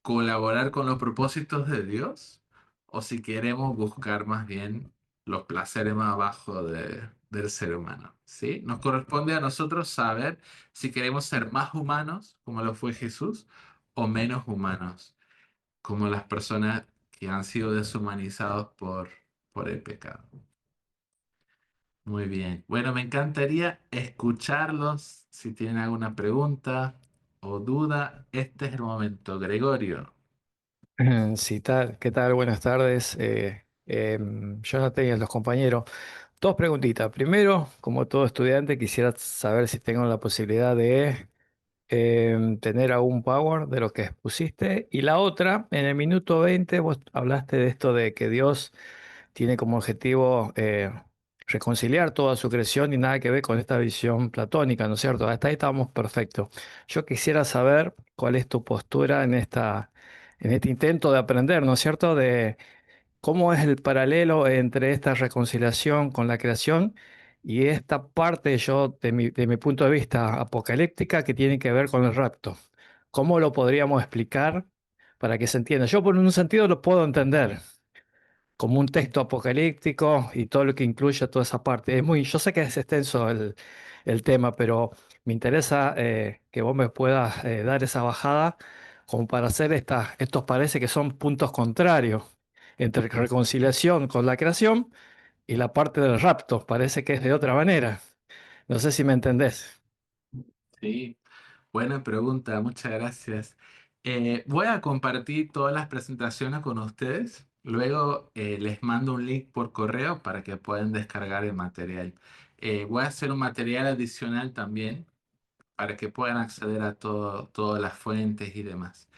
S1: colaborar con los propósitos de Dios o si queremos buscar más bien los placeres más bajos del ser humano, ¿sí? Nos corresponde a nosotros saber si queremos ser más humanos, como lo fue Jesús, o menos humanos. como las personas que han sido deshumanizados por el pecado. Muy bien. Bueno, me encantaría escucharlos. Si tienen alguna pregunta o duda, este es el momento. Gregorio.
S2: Sí, tal, ¿qué tal? Buenas tardes. Jonathan y los compañeros. Dos preguntitas. Primero, como todo estudiante, quisiera saber si tengo la posibilidad de tener algún power de lo que expusiste. Y la otra, en el minuto 20 vos hablaste de esto de que Dios tiene como objetivo reconciliar toda su creación y nada que ver con esta visión platónica, ¿no es cierto? Hasta ahí estamos perfectos. Yo quisiera saber cuál es tu postura en este intento de aprender, ¿no es cierto? De cómo es el paralelo entre esta reconciliación con la creación y esta parte, yo, de mi punto de vista apocalíptica, que tiene que ver con el rapto. ¿Cómo lo podríamos explicar para que se entienda? Yo por un sentido lo puedo entender como un texto apocalíptico y todo lo que incluye toda esa parte. Yo sé que es extenso el tema, pero me interesa que vos me puedas dar esa bajada como para hacer estos parece que son puntos contrarios entre reconciliación con la creación y la parte del rapto. Parece que es de otra manera. No sé si me entendés.
S1: Sí, buena pregunta, muchas gracias. Voy a compartir todas las presentaciones con ustedes. Luego les mando un link por correo para que puedan descargar el material. Voy a hacer un material adicional también para que puedan acceder a todas las fuentes y demás.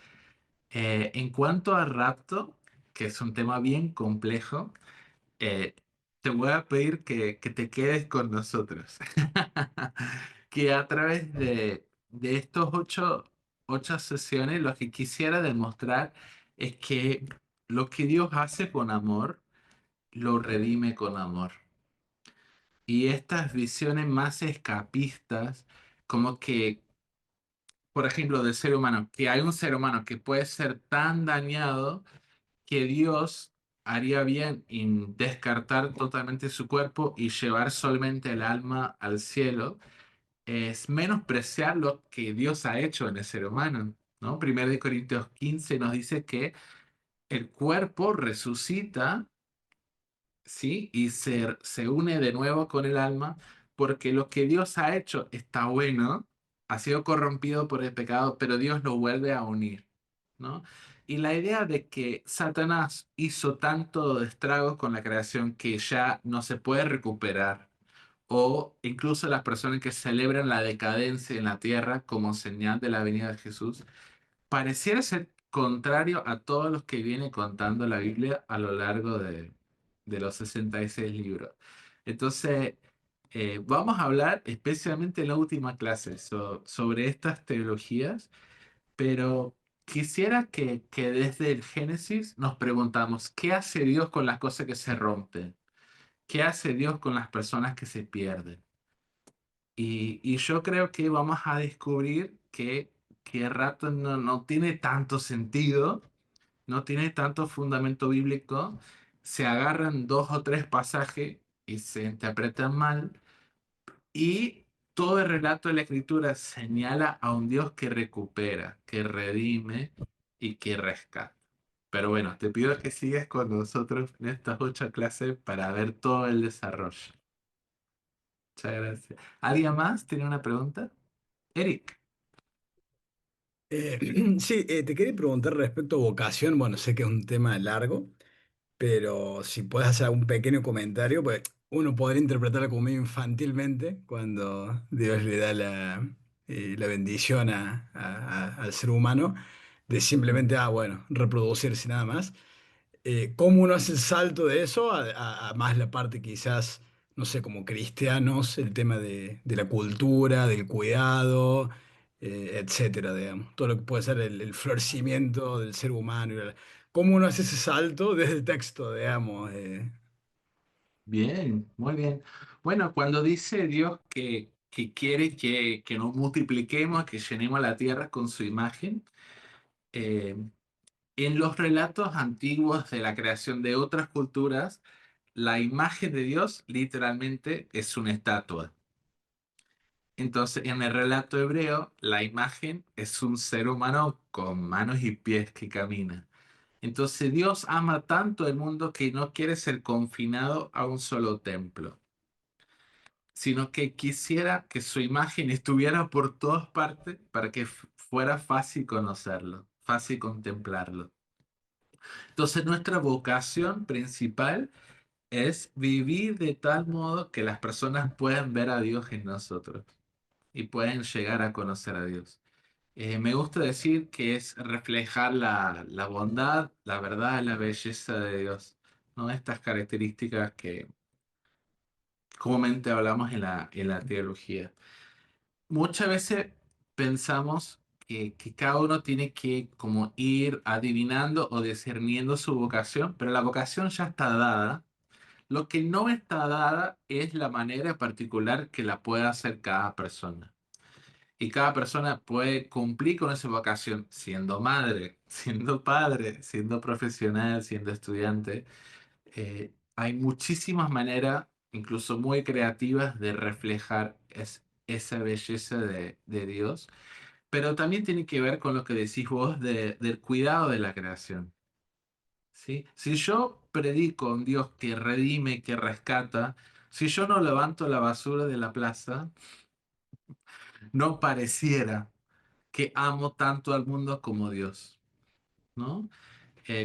S1: En cuanto a rapto, que es un tema bien complejo, eh, te voy a pedir que te quedes con nosotros. Que a través de estos ocho sesiones, lo que quisiera demostrar es que lo que Dios hace con amor, lo redime con amor. Y estas visiones más escapistas, como que, por ejemplo, del ser humano, que hay un ser humano que puede ser tan dañado que Dios haría bien en descartar totalmente su cuerpo y llevar solamente el alma al cielo, es menospreciar lo que Dios ha hecho en el ser humano, ¿no? Primero de Corintios 15 nos dice que el cuerpo resucita, ¿sí? Y se une de nuevo con el alma, porque lo que Dios ha hecho está bueno, ha sido corrompido por el pecado, pero Dios lo vuelve a unir, ¿no? Y la idea de que Satanás hizo tanto estragos con la creación que ya no se puede recuperar, o incluso las personas que celebran la decadencia en la tierra como señal de la venida de Jesús, pareciera ser contrario a todos los que viene contando la Biblia a lo largo de los 66 libros. Entonces, vamos a hablar especialmente en la última clase sobre estas teologías, pero quisiera que desde el Génesis nos preguntamos, ¿qué hace Dios con las cosas que se rompen? ¿Qué hace Dios con las personas que se pierden? Y yo creo que vamos a descubrir que rato no tiene tanto sentido, no tiene tanto fundamento bíblico, se agarran dos o tres pasajes y se interpretan mal, y todo el relato de la Escritura señala a un Dios que recupera, que redime y que rescata. Pero bueno, te pido que sigas con nosotros en estas 8 clases para ver todo el desarrollo. Muchas gracias. ¿Alguien más tiene una pregunta? Eric.
S3: Eh, sí, te quería preguntar respecto a vocación. Bueno, sé que es un tema largo, pero si puedes hacer un pequeño comentario, pues uno podría interpretarlo como medio infantilmente cuando Dios le da la bendición al ser humano de simplemente, bueno, reproducirse nada más. ¿Cómo uno hace el salto de eso a más la parte quizás, no sé, como cristianos, el tema de la cultura, del cuidado, etcétera, digamos, todo lo que puede ser el florecimiento del ser humano? ¿Cómo uno hace ese salto desde el texto, digamos?
S1: Bien, muy bien. Bueno, cuando dice Dios que quiere que nos multipliquemos, que llenemos la tierra con su imagen, eh, en los relatos antiguos de la creación de otras culturas, la imagen de Dios literalmente es una estatua. Entonces, en el relato hebreo, la imagen es un ser humano con manos y pies que camina. Entonces Dios ama tanto el mundo que no quiere ser confinado a un solo templo, sino que quisiera que su imagen estuviera por todas partes para que fuera fácil conocerlo, fácil contemplarlo. Entonces nuestra vocación principal es vivir de tal modo que las personas puedan ver a Dios en nosotros y pueden llegar a conocer a Dios. Me gusta decir que es reflejar la bondad, la verdad, la belleza de Dios, ¿no? Estas características que comúnmente hablamos en la teología. Muchas veces pensamos que cada uno tiene que como ir adivinando o discerniendo su vocación, pero la vocación ya está dada. Lo que no está dada es la manera particular que la pueda hacer cada persona. Y cada persona puede cumplir con esa vocación siendo madre, siendo padre, siendo profesional, siendo estudiante. Hay muchísimas maneras, incluso muy creativas, de reflejar esa belleza de Dios. Pero también tiene que ver con lo que decís vos del cuidado de la creación. ¿Sí? Si yo predico a un Dios que redime, que rescata, si yo no levanto la basura de la plaza, no pareciera que amo tanto al mundo como Dios, ¿no?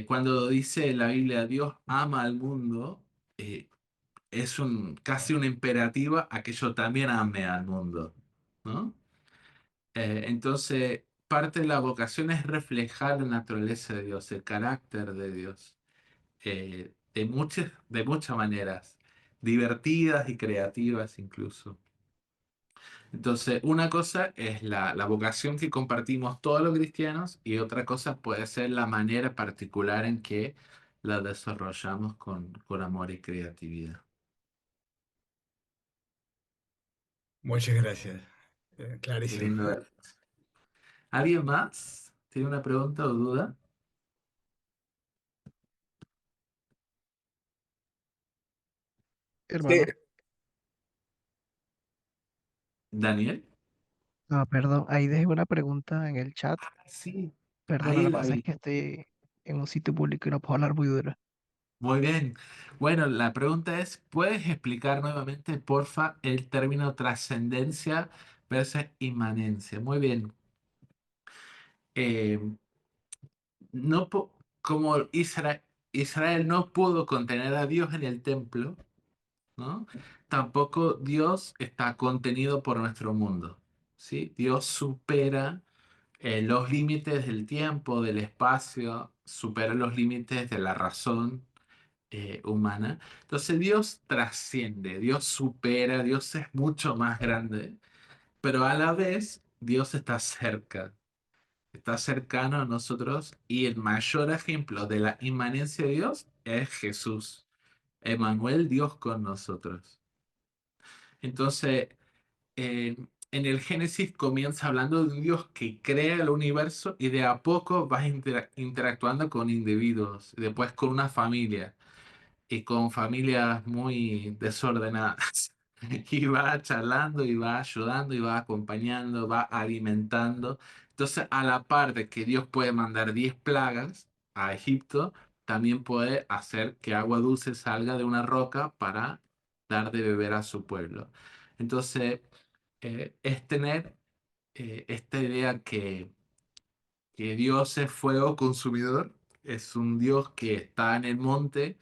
S1: Cuando dice la Biblia, Dios ama al mundo, es casi una imperativa a que yo también ame al mundo, ¿no? Entonces, parte de la vocación es reflejar la naturaleza de Dios, el carácter de Dios, de muchas maneras, divertidas y creativas incluso. Entonces, una cosa es la vocación que compartimos todos los cristianos y otra cosa puede ser la manera particular en que la desarrollamos con amor y creatividad.
S3: Muchas gracias.
S1: Qué
S3: Clarísimo.
S1: lindo. ¿Alguien más tiene una pregunta o duda?
S3: Sí,
S4: Hermano,
S1: Daniel.
S4: perdón, ahí dejé una pregunta en el chat.
S1: Sí,
S4: Perdona,
S1: ahí
S4: lo que
S1: la
S4: pasa es
S1: vi.
S4: que estoy en un sitio público y no puedo hablar muy duro.
S1: Muy bien. Bueno, la pregunta es, ¿puedes explicar nuevamente, porfa, el término trascendencia versus inmanencia? Muy bien. Eh, no como Israel no pudo contener a Dios en el templo, ¿no? Tampoco Dios está contenido por nuestro mundo, ¿sí? Dios supera los límites del tiempo, del espacio, supera los límites de la razón humana. Entonces Dios trasciende, Dios supera, Dios es mucho más grande, pero a la vez Dios está cercano a nosotros y el mayor ejemplo de la inmanencia de Dios es Jesús, Emmanuel, Dios con nosotros. Entonces, en el Génesis comienza hablando de un Dios que crea el universo y de a poco vas interactuando con individuos, después con una familia y con familias muy desordenadas. Y va charlando y va ayudando y va acompañando, va alimentando. Entonces, a la par de que Dios puede mandar 10 plagas a Egipto, también puede hacer que agua dulce salga de una roca para dar de beber a su pueblo. Entonces, es tener esta idea que Dios es fuego consumidor, es un Dios que está en el monte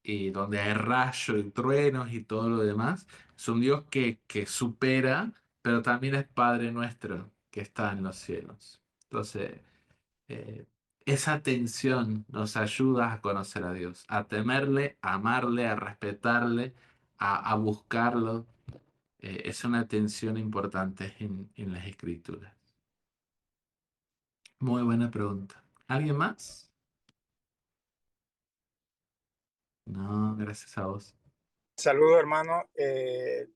S1: y donde hay rayos y truenos y todo lo demás. Es un Dios que supera, pero también es Padre nuestro que está en los cielos. Entonces, eh, esa tensión nos ayuda a conocer a Dios, a temerle, a amarle, a respetarle, a buscarlo. Es una tensión importante en las escrituras. Muy buena pregunta. ¿Alguien más? No, gracias a vos.
S5: Saludos, hermano.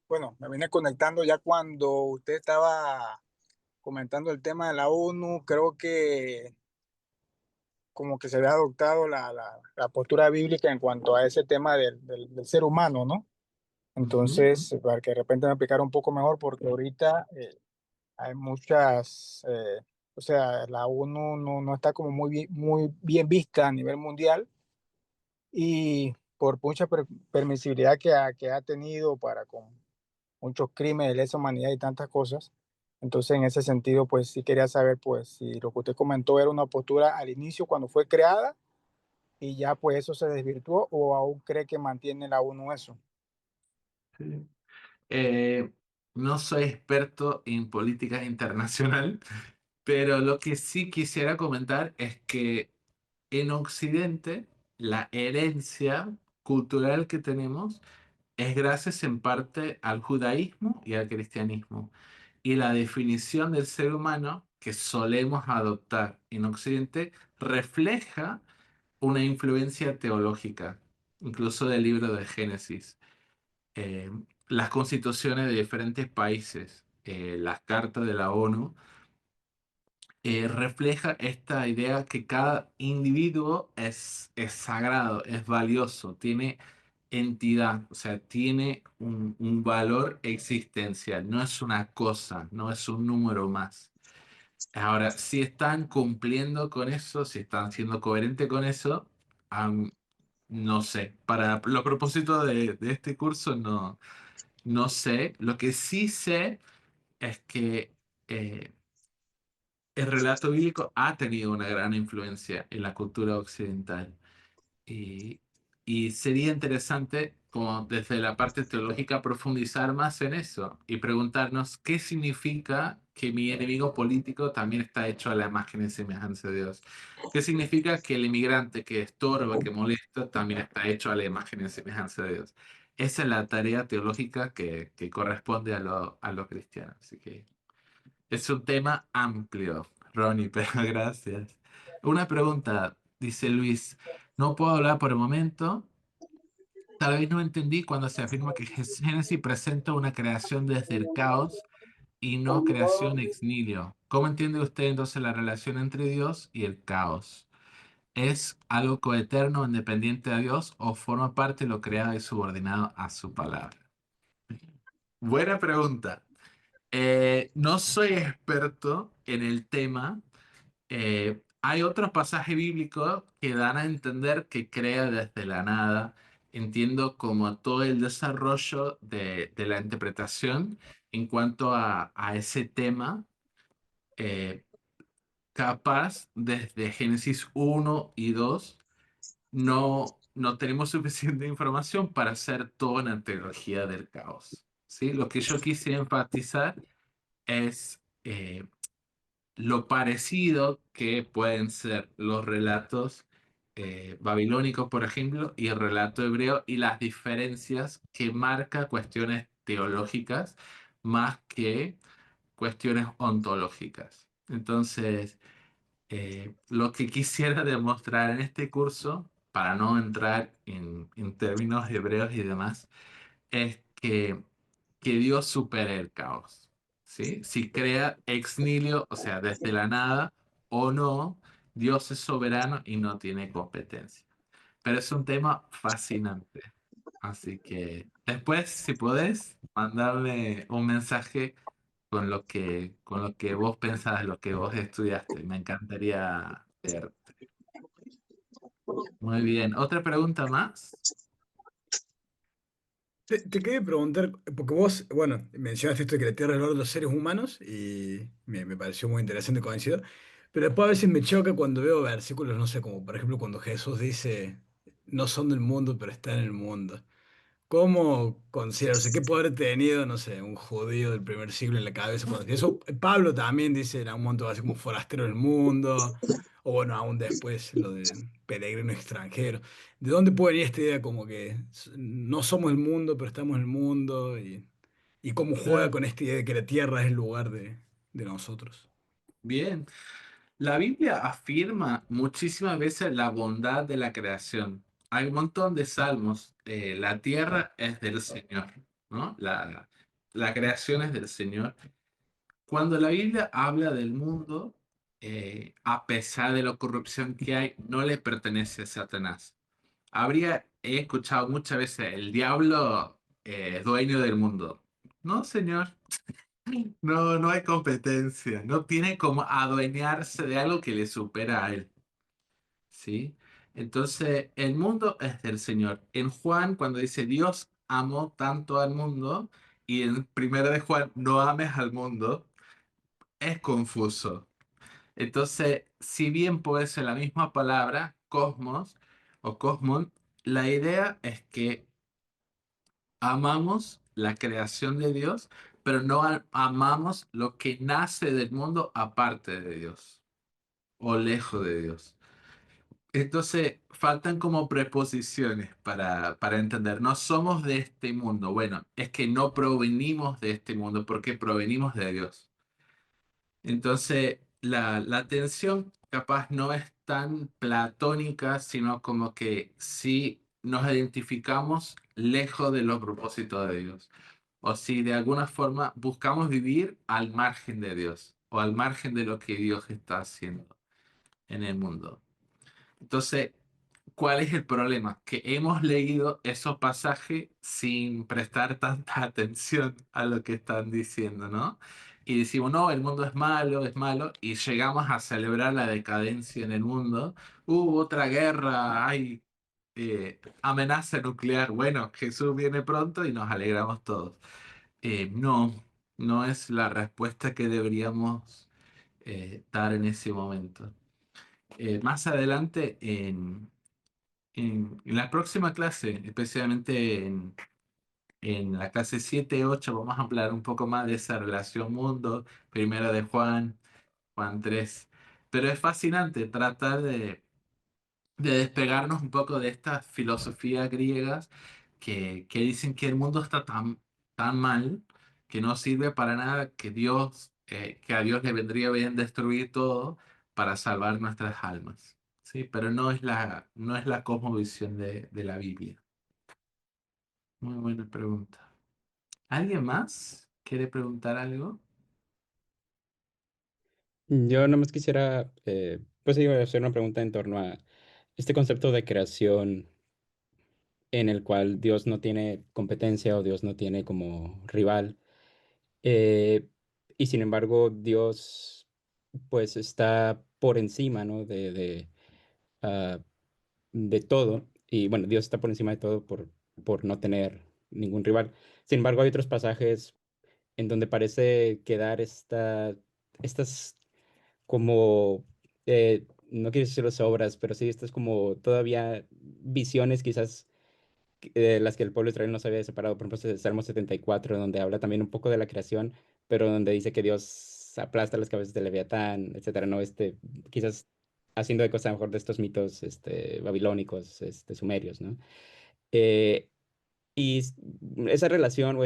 S5: Bueno, me vine conectando ya cuando usted estaba comentando el tema de la ONU. Creo que como que se había adoptado la postura bíblica en cuanto a ese tema del ser humano, ¿no?
S1: Ujú.
S5: Entonces, para que de repente me explicara un poco mejor, porque ahorita hay muchas O sea, la ONU no está como muy bien vista a nivel mundial y por mucha permisibilidad que ha tenido para con muchos crímenes de lesa humanidad y tantas cosas. Entonces, en ese sentido, pues sí quería saber, pues, si lo que usted comentó era una postura al inicio cuando fue creada y ya pues eso se desvirtuó o aún cree que mantiene la ONU eso.
S1: Sí. Eh, no soy experto en política internacional, pero lo que sí quisiera comentar es que en Occidente la herencia cultural que tenemos es gracias en parte al judaísmo y al cristianismo. Y la definición del ser humano que solemos adoptar en Occidente refleja una influencia teológica, incluso del libro de Génesis. Eh, las constituciones de diferentes países, las cartas de la ONU, refleja esta idea que cada individuo es sagrado, es valioso, tiene entidad, o sea, tiene un valor existencial, no es una cosa, no es un número más. Ahora, si están cumpliendo con eso, si están siendo coherentes con eso, am, no sé, para los propósitos de este curso no sé. Lo que sí sé es que eh, el relato bíblico ha tenido una gran influencia en la cultura occidental. Y, y sería interesante, como desde la parte teológica, profundizar más en eso y preguntarnos qué significa que mi enemigo político también está hecho a la imagen y semejanza de Dios. ¿Qué significa que el inmigrante que estorba, que molesta, también está hecho a la imagen y semejanza de Dios? Esa es la tarea teológica que corresponde a lo cristiano. Así que es un tema amplio, Ronnie, pero gracias. Una pregunta, dice Luis. No puedo hablar por el momento. Tal vez no entendí cuando se afirma que Génesis presenta una creación desde el caos y no creación ex nihilo. ¿Cómo entiende usted entonces la relación entre Dios y el caos? ¿Es algo coeterno, independiente de Dios o forma parte de lo creado y subordinado a su palabra? Buena pregunta. No soy experto en el tema. Hay otros pasajes bíblicos que dan a entender que crea desde la nada. Entiendo como todo el desarrollo de la interpretación en cuanto a ese tema, eh, capaz desde Génesis 1 y 2 no tenemos suficiente información para hacer toda una teología del caos. ¿Sí? Lo que yo quise enfatizar es lo parecido que pueden ser los relatos babilónicos, por ejemplo, y el relato hebreo, y las diferencias que marca cuestiones teológicas más que cuestiones ontológicas. Entonces, lo que quisiera demostrar en este curso, para no entrar en términos hebreos y demás, es que Dios supera el caos, ¿sí? Si crea ex nihilo, o sea, desde la nada o no, Dios es soberano y no tiene competencia. Pero es un tema fascinante. Así que después, si podés, mandarme un mensaje con lo que vos pensás, lo que vos estudiaste. Me encantaría ver. Muy bien. ¿Otra pregunta más?
S3: Te quería preguntar, porque vos, bueno, mencionaste esto de que la Tierra es el hogar de los seres humanos y me pareció muy interesante, coincido, pero después a veces me choca cuando veo versículos, no sé, como por ejemplo cuando Jesús dice, no son del mundo, pero están en el mundo. ¿Cómo considera, o sea, qué poder ha tenido, no sé, un judío del primer siglo en la cabeza? Eso, Pablo también dice en algún momento así como forastero del mundo, o bueno, aún después lo de peregrino extranjero. ¿De dónde puede venir esta idea como que no somos el mundo, pero estamos en el mundo? Y cómo juega
S1: Ah,
S3: con esta idea de que la tierra es el lugar de nosotros.
S1: bien. La Biblia afirma muchísimas veces la bondad de la creación. Hay un montón de salmos. La tierra es del Señor, ¿no? La creación es del Señor. Cuando la Biblia habla del mundo, a pesar de la corrupción que hay, no le pertenece a Satanás. He escuchado muchas veces, el diablo es dueño del mundo. No, Señor. No, no hay competencia. No tiene como adueñarse de algo que le supera a él. ¿Sí? Entonces, el mundo es del Señor. En Juan, cuando dice Dios amó tanto al mundo, y en primera de Juan, no ames al mundo, es confuso. Entonces, si bien puede ser la misma palabra, cosmos o cosmon, la idea es que amamos la creación de Dios, pero no amamos lo que nace del mundo aparte de Dios o lejos de Dios. Entonces, faltan como preposiciones para entender. No somos de este mundo. Bueno, es que no provenimos de este mundo porque provenimos de Dios. Entonces, la tensión capaz no es tan platónica, sino como que sí nos identificamos lejos de los propósitos de Dios. O si de alguna forma buscamos vivir al margen de Dios o al margen de lo que Dios está haciendo en el mundo. Entonces, ¿cuál es el problema? Que hemos leído esos pasajes sin prestar tanta atención a lo que están diciendo, ¿no? Y decimos, no, el mundo es malo, y llegamos a celebrar la decadencia en el mundo. Hubo otra guerra, hay amenaza nuclear. Bueno, Jesús viene pronto y nos alegramos todos. No, no es la respuesta que deberíamos dar en ese momento. Más adelante, en la próxima clase, especialmente en la clase 7 y 8, vamos a hablar un poco más de esa relación mundo, primero de Juan, Juan 3. Pero es fascinante tratar de despegarnos un poco de estas filosofías griegas que dicen que el mundo está tan mal, que no sirve para nada, que a Dios le vendría bien destruir todo para salvar nuestras almas. Sí, pero no es la cosmovisión de la Biblia. Muy buena pregunta. ¿Alguien más quiere preguntar algo?
S6: Yo nomás quisiera, pues digo, hacer una pregunta en torno a este concepto de creación en el cual Dios no tiene competencia o Dios no tiene como rival. eh, y sin embargo, Dios pues está por encima, ¿no? Ah, de todo. Y bueno, Dios está por encima de todo por no tener ningún rival. Sin embargo, hay otros pasajes en donde parece quedar estas como, no quiero decir las obras, pero sí, estas como todavía visiones quizás de las que el pueblo de Israel no se había separado. Por ejemplo, el Salmo 74, donde habla también un poco de la creación, pero donde dice que Dios aplasta las cabezas de Leviatán, etcétera, ¿no? Quizás haciendo eco a lo mejor de estos mitos babilónicos, sumerios, ¿no? Eh, esa relación, o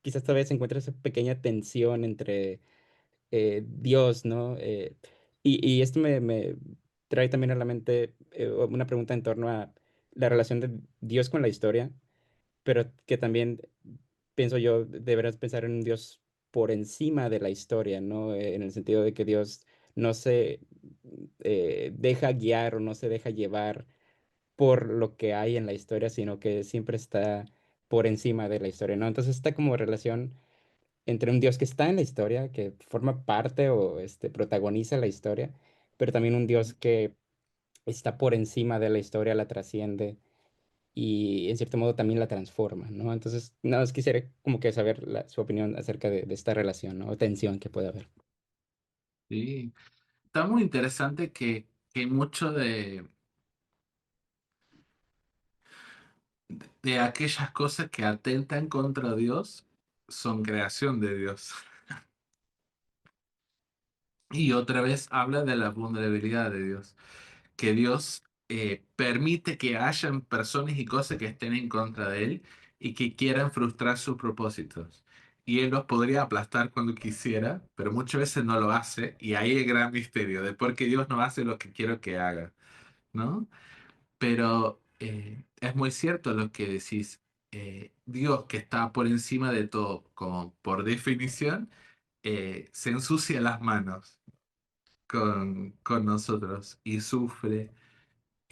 S6: quizás todavía se encuentra esa pequeña tensión entre Dios, ¿no? Y esto me trae también a la mente una pregunta en torno a la relación de Dios con la historia, pero que también pienso yo, deberás pensar en un Dios por encima de la historia, ¿no? En el sentido de que Dios no se deja guiar o no se deja llevar por lo que hay en la historia, sino que siempre está por encima de la historia, ¿no? Entonces, esta como relación entre un Dios que está en la historia, que forma parte o protagoniza la historia, pero también un Dios que está por encima de la historia, la trasciende y en cierto modo también la transforma, ¿no? Entonces, nada más quisiera como que saber su opinión acerca de esta relación, ¿no? O tensión que puede haber.
S1: Sí. Está muy interesante que mucho de aquellas cosas que atentan contra Dios son creación de Dios. Y otra vez habla de la vulnerabilidad de Dios, que Dios permite que hayan personas y cosas que estén en contra de Él y que quieran frustrar sus propósitos. Y Él los podría aplastar cuando quisiera, pero muchas veces no lo hace. Y ahí el gran misterio de por qué Dios no hace lo que quiero que haga, ¿no? Pero es muy cierto lo que decís. Dios, que está por encima de todo, como por definición, se ensucia las manos con nosotros y sufre.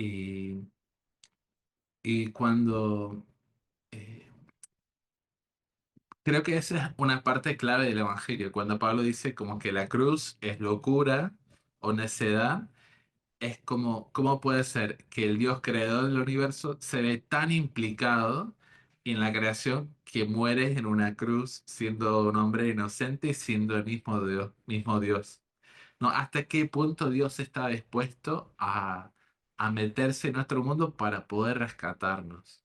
S1: Y, y cuando eh, creo que esa es una parte clave del Evangelio. Cuando Pablo dice como que la cruz es locura o necedad, es como, ¿cómo puede ser que el Dios creador del universo se ve tan implicado en la creación que muere en una cruz siendo un hombre inocente y siendo el mismo Dios, mismo Dios? ¿No? ¿Hasta qué punto Dios está dispuesto a meterse en nuestro mundo para poder rescatarnos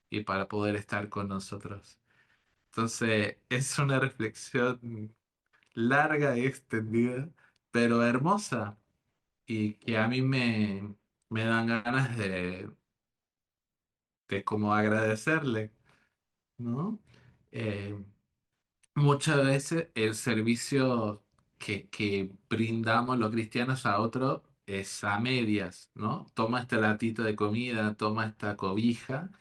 S1: y para poder estar con nosotros? Entonces, es una reflexión larga y extendida, pero hermosa, y que a mí me dan ganas de como agradecerle, ¿no? Eh, Muchas veces el servicio que brindamos los cristianos a otros es a medias, ¿no? Toma este latito de comida, toma esta cobija,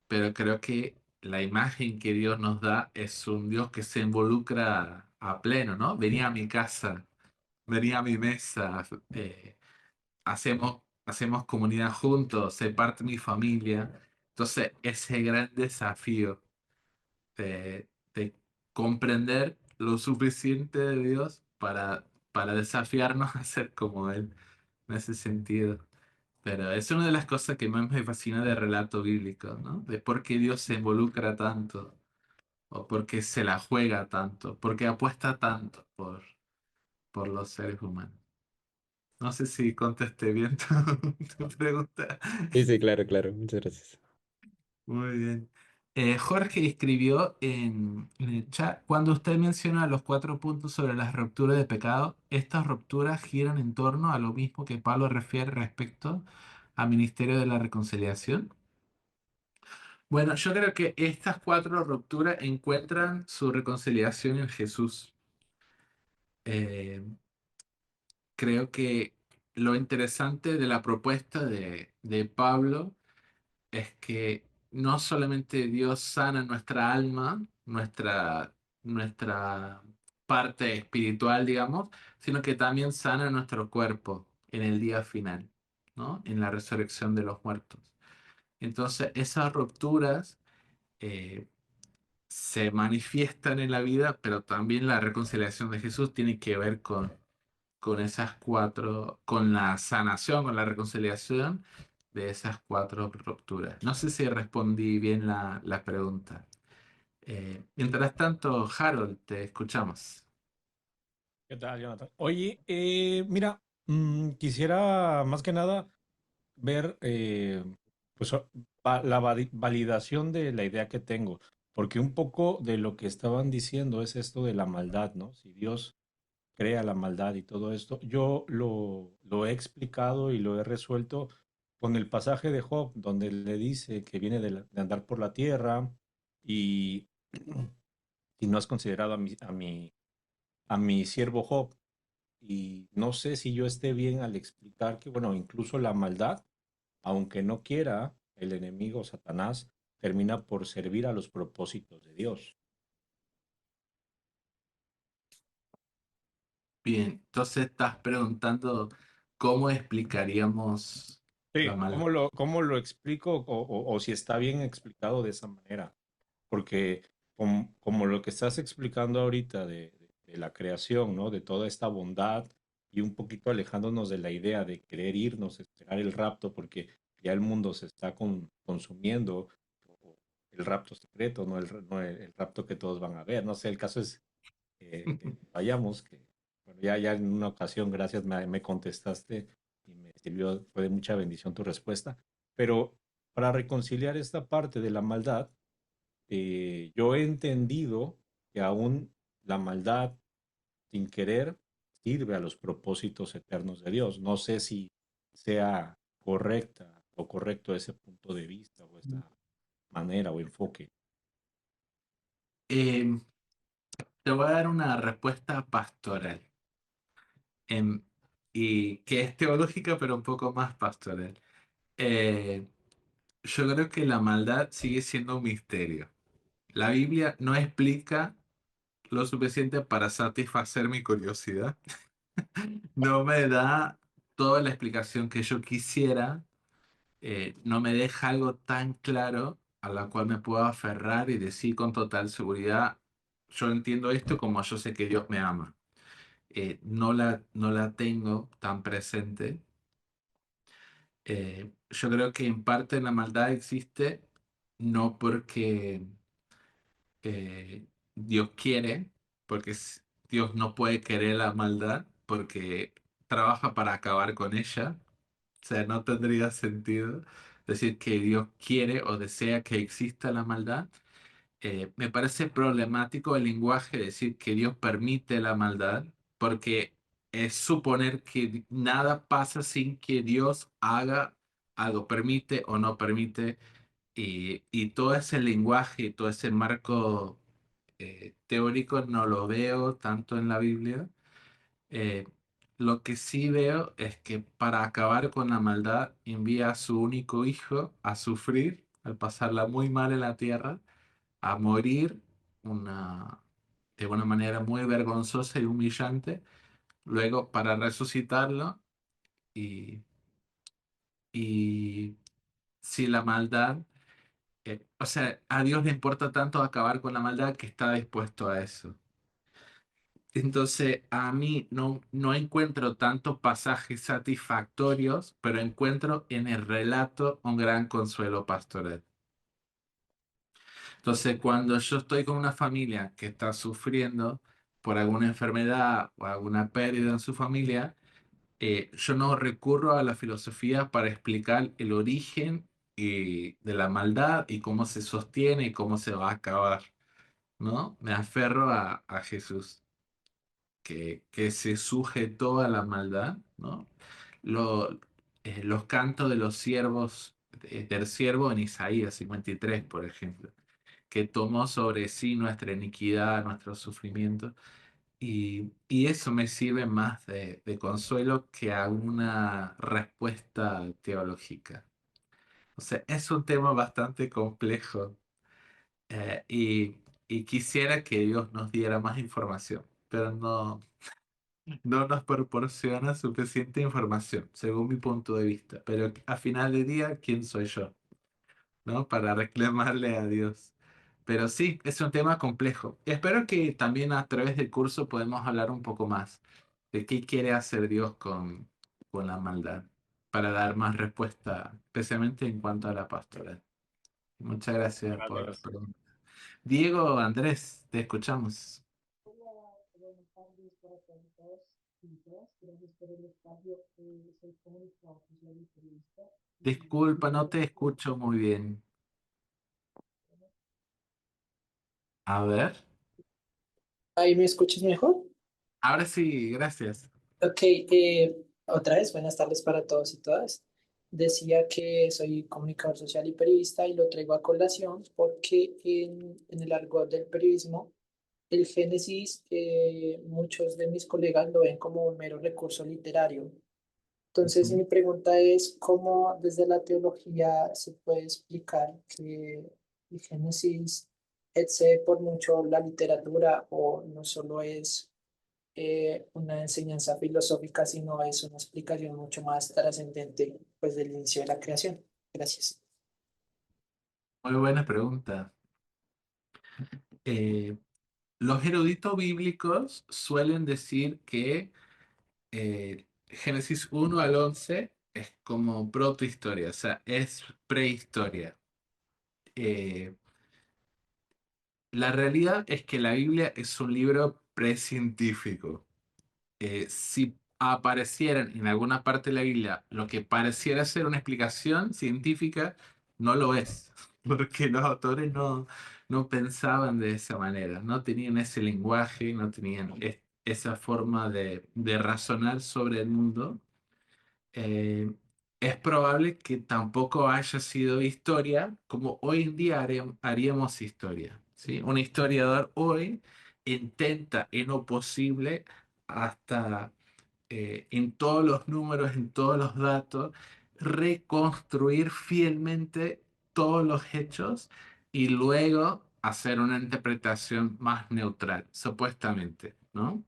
S1: pero creo que la imagen que Dios nos da es un Dios que se involucra a pleno, ¿no? Venía a mi casa, venía a mi mesa, hacemos comunidad juntos, se parte mi familia. Entonces, ese gran desafío de comprender lo suficiente de Dios para desafiarnos a ser como Él en ese sentido. Pero es una de las cosas que más me fascina del relato bíblico, ¿no? De por qué Dios se involucra tanto, o por qué se la juega tanto, por qué apuesta tanto por los seres humanos. No sé si contesté bien tu pregunta.
S6: Sí, sí, claro, claro. Muchas gracias.
S1: Muy bien. Jorge escribió en el chat, cuando usted menciona los 4 puntos sobre las rupturas de pecado, estas rupturas giran en torno a lo mismo que Pablo refiere respecto al ministerio de la reconciliación. Bueno, yo creo que estas 4 rupturas encuentran su reconciliación en Jesús. Eh, Creo que lo interesante de la propuesta de Pablo es que no solamente Dios sana nuestra alma, nuestra parte espiritual, digamos, sino que también sana nuestro cuerpo en el día final, ¿no? En la resurrección de los muertos. Entonces, esas rupturas eh, se manifiestan en la vida, pero también la reconciliación de Jesús tiene que ver con esas 4, con la sanación, con la reconciliación de esas 4 rupturas. No sé si respondí bien la pregunta. Mientras tanto, Harold, te escuchamos.
S7: ¿Qué tal, Jonathan? Oye, mira, quisiera más que nada ver pues, validación de la idea que tengo, porque un poco de lo que estaban diciendo es esto de la maldad, ¿no? Si Dios crea la maldad y todo esto, yo lo he explicado y lo he resuelto con el pasaje de Job, donde le dice que viene de andar por la tierra y, y no has considerado a mi siervo Job. Y no sé si yo esté bien al explicar que, bueno, incluso la maldad, aunque no quiera, el enemigo Satanás termina por servir a los propósitos de Dios.
S1: Bien, entonces estás preguntando cómo explicaríamos la
S7: Sí,
S1: maldad.
S7: ¿cómo lo explico o si está bien explicado de esa manera? Porque como lo que estás explicando ahorita de la creación, ¿no? De toda esta bondad y un poquito alejándonos de la idea de querer irnos, esperar el rapto, porque ya el mundo se está consumiendo, o el rapto secreto, no el rapto que todos van a ver. No sé, el caso es que vayamos, que bueno, ya en una ocasión, gracias, me contestaste y me sirvió, fue de mucha bendición tu respuesta, pero para reconciliar esta parte de la maldad, yo he entendido que aún la maldad sin querer sirve a los propósitos eternos de Dios. No sé si sea correcta o correcto ese punto de vista o esa manera o enfoque.
S1: Eh, Te voy a dar una respuesta pastoral, em, y que es teológica, pero un poco más pastoral. Eh, yo creo que la maldad sigue siendo un misterio. La Biblia no explica lo suficiente para satisfacer mi curiosidad. No me da toda la explicación que yo quisiera. No me deja algo tan claro a la cual me puedo aferrar y decir con total seguridad, yo entiendo esto como yo sé que Dios me ama. No la tengo tan presente. Yo creo que en parte la maldad existe no porque Dios quiere, porque Dios no puede querer la maldad, porque trabaja para acabar con ella. O sea, no tendría sentido decir que Dios quiere o desea que exista la maldad. Me parece problemático el lenguaje decir que Dios permite la maldad, porque es suponer que nada pasa sin que Dios haga algo, permite o no permite, y todo ese lenguaje y todo ese marco teórico no lo veo tanto en la Biblia. Eh, lo que sí veo es que para acabar con la maldad envía a su único hijo a sufrir, al pasarla muy mal en la tierra, a morir una, de una manera muy vergonzosa y humillante, luego para resucitarlo y, y si la maldad, o sea, a Dios le importa tanto acabar con la maldad que está dispuesto a eso. Entonces, a mí no encuentro tantos pasajes satisfactorios, pero encuentro en el relato un gran consuelo pastoral. Entonces, cuando yo estoy con una familia que está sufriendo por alguna enfermedad o alguna pérdida en su familia, yo no recurro a la filosofía para explicar el origen de la maldad y cómo se sostiene y cómo se va a acabar, ¿no? Me aferro a Jesús, que se sujetó a la maldad, ¿no? Lo- los cantos de los siervos, del siervo en Isaías 53, por ejemplo, que tomó sobre sí nuestra iniquidad, nuestro sufrimiento. Y eso me sirve más de consuelo que a una respuesta teológica. O sea, es un tema bastante complejo, y quisiera que Dios nos diera más información, pero no nos proporciona suficiente información, según mi punto de vista. Pero a final de día, ¿quién soy yo, ¿no? Para reclamarle a Dios. Pero sí, es un tema complejo. Espero que también a través del curso podemos hablar un poco más de qué quiere hacer Dios con la maldad, para dar más respuesta, especialmente en cuanto a la pastoral. Muchas gracias por tu
S7: Gracias.
S1: pregunta. Diego, Andrés, te escuchamos.
S8: Hola, buenas tardes para todos y todas. Gracias por el espacio. Soy comunicador social y periodista. Y
S1: Disculpa, no
S8: quisiera
S1: te escucho muy bien. A ver.
S8: ¿Ahí me escuchas mejor?
S1: Ahora sí, gracias.
S8: Ok, otra vez, buenas tardes para todos y todas. Decía que soy comunicador social y periodista y lo traigo a colación porque en el argot del periodismo, el Génesis, muchos de mis colegas lo ven como un mero recurso literario. Entonces,
S1: Ujú.
S8: mi pregunta es, ¿cómo desde la teología se puede explicar que el Génesis excede por mucho la literatura o no solo es una enseñanza filosófica, sino es una explicación mucho más trascendente pues, del inicio de la creación? Gracias.
S1: Muy buena pregunta. Eh, los eruditos bíblicos suelen decir que Génesis 1 al 11 es como protohistoria, o sea, es prehistoria. Eh, la realidad es que la Biblia es un libro precientífico. Si aparecieran en alguna parte de la Biblia lo que pareciera ser una explicación científica, no lo es, porque los autores no pensaban de esa manera, no tenían ese lenguaje, no tenían esa forma de razonar sobre el mundo. eh, es probable que tampoco haya sido historia como hoy en día haríamos historia, ¿sí? Un historiador hoy intenta en lo posible, hasta en todos los números, en todos los datos, reconstruir fielmente todos los hechos y luego hacer una interpretación más neutral, supuestamente, ¿no?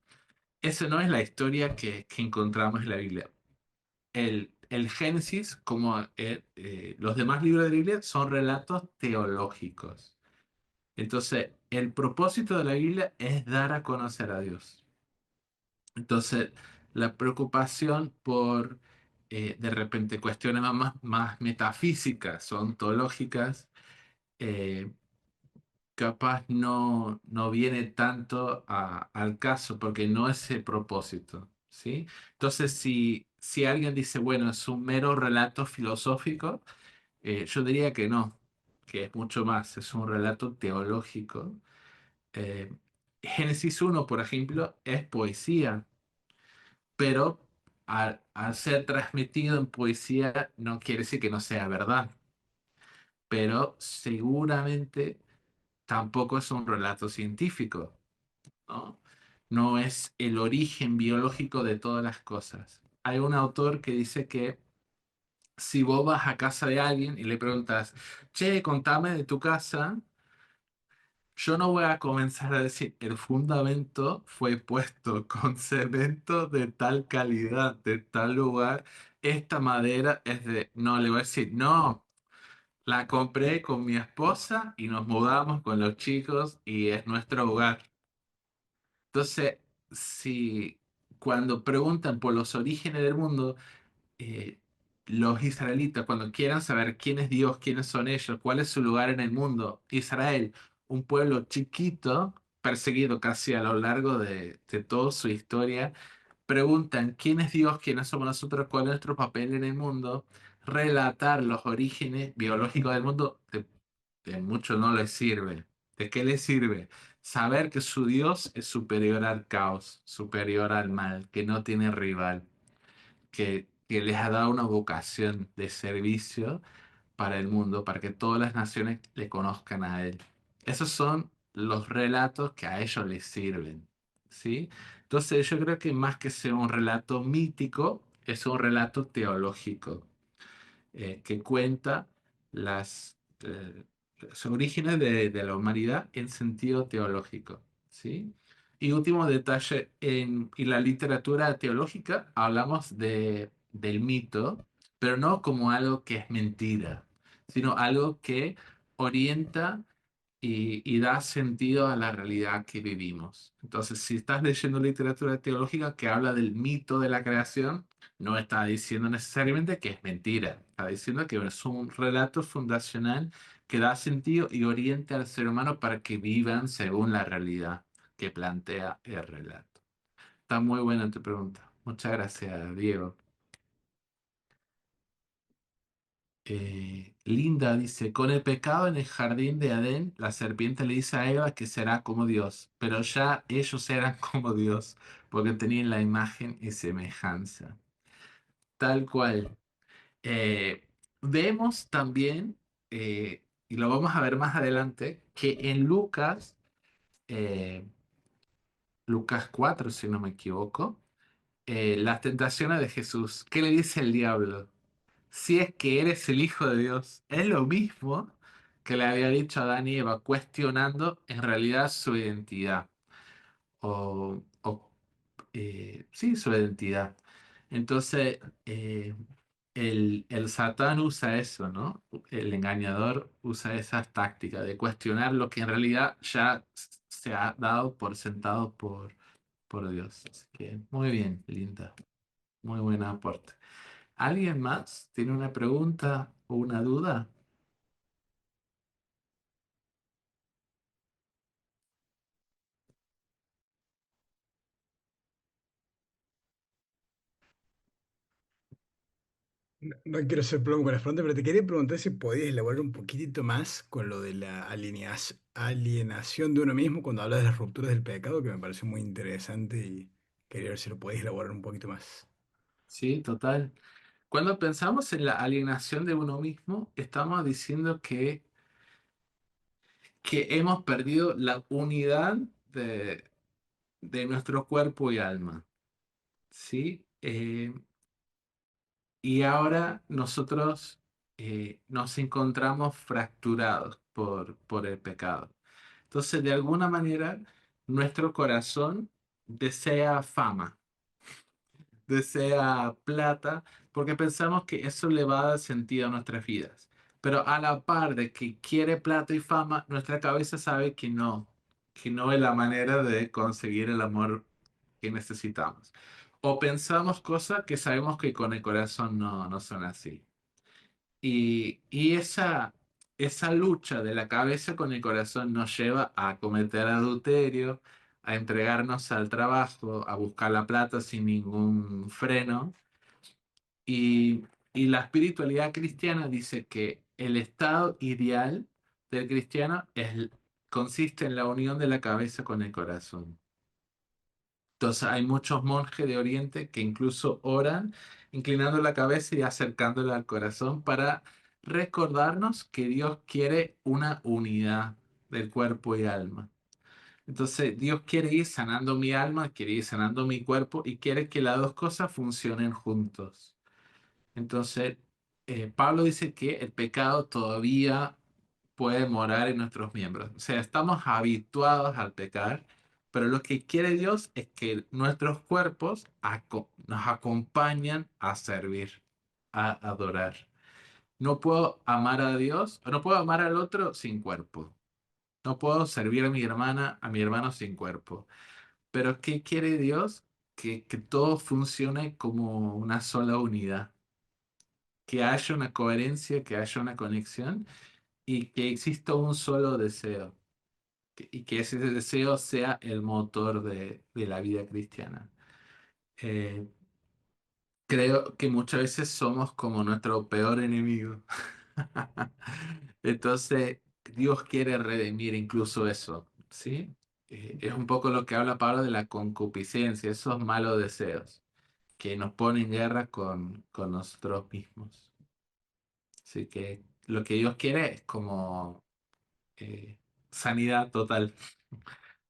S1: Esa no es la historia que encontramos en la Biblia. El Génesis, como los demás libros de la Biblia, son relatos teológicos. Entonces, el propósito de la Biblia es dar a conocer a Dios. Entonces, la preocupación por de repente cuestiones más metafísicas o ontológicas, eh, capaz no viene tanto al caso porque no es el propósito, ¿sí? Entonces, si alguien dice, bueno, es un mero relato filosófico, yo diría que no, que es mucho más, es un relato teológico. Eh, Génesis 1, por ejemplo, es poesía, pero al ser transmitido en poesía no quiere decir que no sea verdad, pero seguramente tampoco es un relato científico, ¿no? No es el origen biológico de todas las cosas. Hay un autor que dice que si vos vas a casa de alguien y le preguntas, che, contame de tu casa, yo no voy a comenzar a decir, el fundamento fue puesto con cemento de tal calidad, de tal lugar, esta madera es de... No, le voy a decir, no, la compré con mi esposa y nos mudamos con los chicos y es nuestro hogar. Entonces, si cuando preguntan por los orígenes del mundo, eh, los israelitas, cuando quieran saber quién es Dios, quiénes son ellos, cuál es su lugar en el mundo, Israel, un pueblo chiquito, perseguido casi a lo largo de toda su historia, preguntan quién es Dios, quiénes somos nosotros, cuál es nuestro papel en el mundo, relatar los orígenes biológicos del mundo, de mucho no les sirve. ¿De qué les sirve? Saber que su Dios es superior al caos, superior al mal, que no tiene rival, que les ha dado una vocación de servicio para el mundo, para que todas las naciones le conozcan a Él. Esos son los relatos que a ellos les sirven, ¿sí? Entonces yo creo que más que ser un relato mítico, es un relato teológico que cuenta los orígenes de la humanidad en sentido teológico, ¿sí? Y último detalle, en la literatura teológica hablamos del mito, pero no como algo que es mentira, sino algo que orienta y da sentido a la realidad que vivimos. Entonces, si estás leyendo literatura teológica que habla del mito de la creación, no está diciendo necesariamente que es mentira, está diciendo que es un relato fundacional que da sentido y orienta al ser humano para que vivan según la realidad que plantea el relato. Está muy buena tu pregunta. Muchas gracias, Diego. Linda dice, con el pecado en el jardín de Adén, la serpiente le dice a Eva que será como Dios, pero ya ellos eran como Dios, porque tenían la imagen y semejanza. Tal cual. Vemos también, y lo vamos a ver más adelante, que en eh, Lucas 4 si no me equivoco, las tentaciones de Jesús, ¿qué le dice el diablo? Si es que eres el Hijo de Dios, es lo mismo que le había dicho a Adán y Eva, cuestionando en realidad su identidad. Sí, su identidad. Entonces, el Satán usa eso, ¿no? El engañador usa esas tácticas de cuestionar lo que en realidad ya se ha dado por sentado por Dios. Así que muy bien, Linda. Muy buen aporte. ¿Alguien más tiene una pregunta o una duda?
S3: No, no quiero ser plomo con las preguntas, pero te quería preguntar si podías elaborar un poquitito más con lo de la alienación de uno mismo cuando hablas de las rupturas del pecado, que me pareció muy interesante y quería ver si lo podías elaborar un poquito más.
S1: Sí, total. Cuando pensamos en la alienación de uno mismo, estamos diciendo que hemos perdido la unidad de nuestro cuerpo y alma, ¿sí? Y ahora nosotros nos encontramos fracturados por el pecado. Entonces, de alguna manera, nuestro corazón desea fama, desea plata, porque pensamos que eso le va a dar sentido a nuestras vidas. Pero a la par de que quiere plata y fama, nuestra cabeza sabe que no. que no es la manera de conseguir el amor que necesitamos. O pensamos cosas que sabemos que con el corazón no son así. Y esa lucha de la cabeza con el corazón nos lleva a cometer adulterio, a entregarnos al trabajo, a buscar la plata sin ningún freno. Y, y la espiritualidad cristiana dice que el estado ideal del cristiano consiste en la unión de la cabeza con el corazón. Entonces hay muchos monjes de Oriente que incluso oran inclinando la cabeza y acercándola al corazón para recordarnos que Dios quiere una unidad del cuerpo y alma. Entonces Dios quiere ir sanando mi alma, quiere ir sanando mi cuerpo y quiere que las dos cosas funcionen juntos. Entonces, Pablo dice que el pecado todavía puede morar en nuestros miembros. O sea, estamos habituados al pecar, pero lo que quiere Dios es que nuestros cuerpos nos acompañan a servir, a adorar. No puedo amar a Dios, o no puedo amar al otro sin cuerpo. No puedo servir a mi hermano sin cuerpo. Pero ¿qué quiere Dios? Que todo funcione como una sola unidad, que haya una coherencia, que haya una conexión y que exista un solo deseo y que ese deseo sea el motor de la vida cristiana. Eh, Creo que muchas veces somos como nuestro peor enemigo. Entonces, Dios quiere redimir incluso eso, ¿sí? Es un poco lo que habla Pablo de la concupiscencia, esos malos deseos que nos ponen en guerra con nosotros mismos. Así que lo que Dios quiere es como eh, sanidad total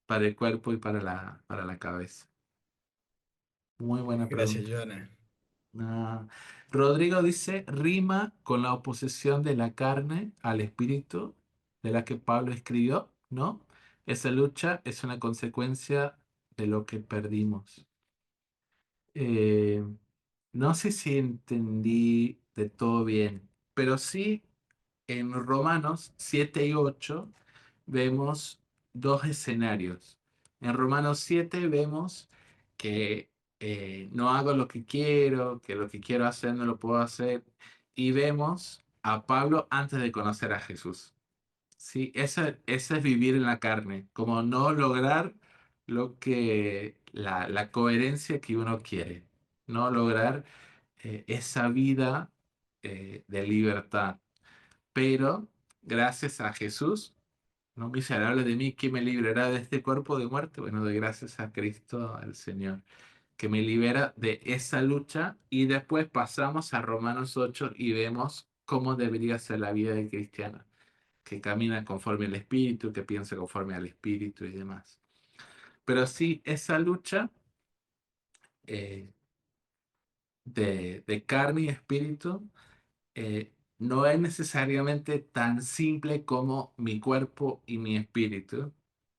S1: para el cuerpo y para la cabeza. Muy buena
S3: Gracias,
S1: pregunta.
S3: Joana.
S1: Ah, Rodrigo dice, rima con la oposición de la carne al espíritu de la que Pablo escribió, ¿no? Esa lucha es una consecuencia de lo que perdimos. Eh, no sé si entendí de todo bien, pero sí en Romanos 7 y 8 vemos dos escenarios. En Romanos 7 vemos que no hago lo que lo que quiero hacer no lo puedo hacer. Y vemos a Pablo antes de conocer a Jesús. Sí, esa es vivir en la carne, como no lograr la coherencia que uno quiere, no lograr esa vida de libertad. Pero gracias a Jesús, no miserable de mí, ¿quién me librará de este cuerpo de muerte? Bueno, doy gracias a Cristo, al Señor, que me libera de esa lucha. Y después pasamos a Romanos 8 y vemos cómo debería ser la vida del cristiano, que camina conforme al Espíritu, que piensa conforme al Espíritu y demás. Pero sí, esa lucha eh, de carne y espíritu no es necesariamente tan simple como mi cuerpo y mi espíritu,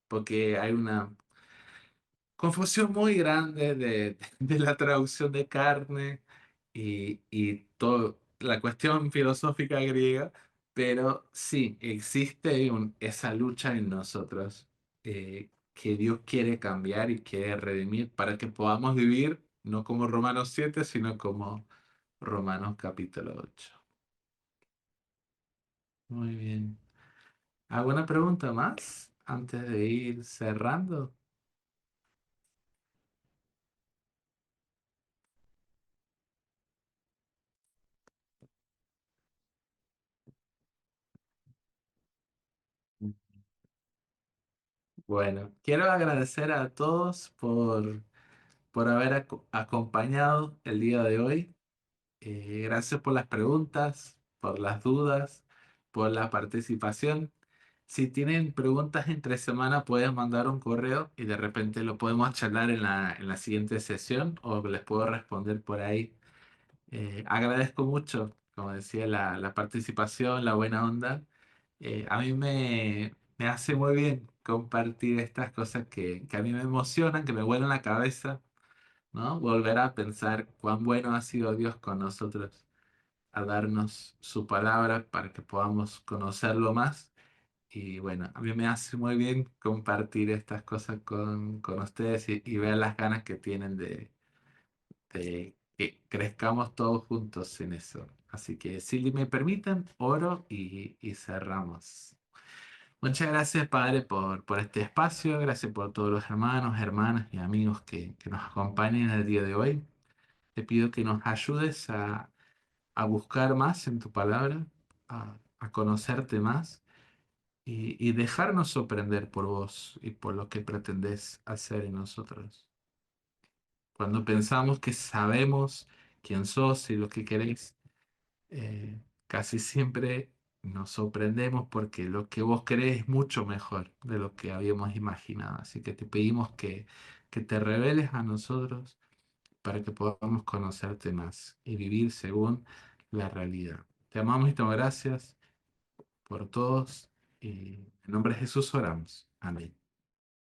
S1: porque hay una confusión muy grande de la traducción de carne y toda la cuestión filosófica griega, pero sí, existe esa lucha en nosotros que Dios quiere cambiar y quiere redimir para que podamos vivir no como Romanos 7 sino como Romanos capítulo 8. Muy bien. ¿Alguna pregunta más antes de ir cerrando? Bueno, quiero agradecer a todos por haber acompañado el día de hoy. Gracias por las preguntas, por las dudas, por la participación. Si tienen preguntas entre semana, pueden mandar un correo y de repente lo podemos charlar en la siguiente sesión o les puedo responder por ahí. Agradezco mucho, como decía, la participación, la buena onda. A mí me hace muy bien compartir estas cosas que a mí me emocionan, que me vuelan la cabeza, ¿no? Volver a pensar cuán bueno ha sido Dios con nosotros, a darnos su palabra para que podamos conocerlo más Y bueno, a mí me hace muy bien compartir estas cosas con ustedes y ver las ganas que tienen de que crezcamos todos juntos en eso. Así que si me permiten, oro y cerramos. Muchas gracias, Padre, por este espacio. Gracias por todos los hermanos, hermanas y amigos que nos acompañan el día de hoy. Te pido que nos ayudes a buscar más en tu palabra, a conocerte más y dejarnos sorprender por vos y por lo que pretendés hacer en nosotros. Cuando pensamos que sabemos quién sos y lo que queréis, casi siempre nos sorprendemos porque lo que vos querés es mucho mejor de lo que habíamos imaginado. Así que te pedimos que te reveles a nosotros para que podamos conocerte más y vivir según la realidad. Te amamos y te damos gracias por todos y en nombre de Jesús oramos. Amén.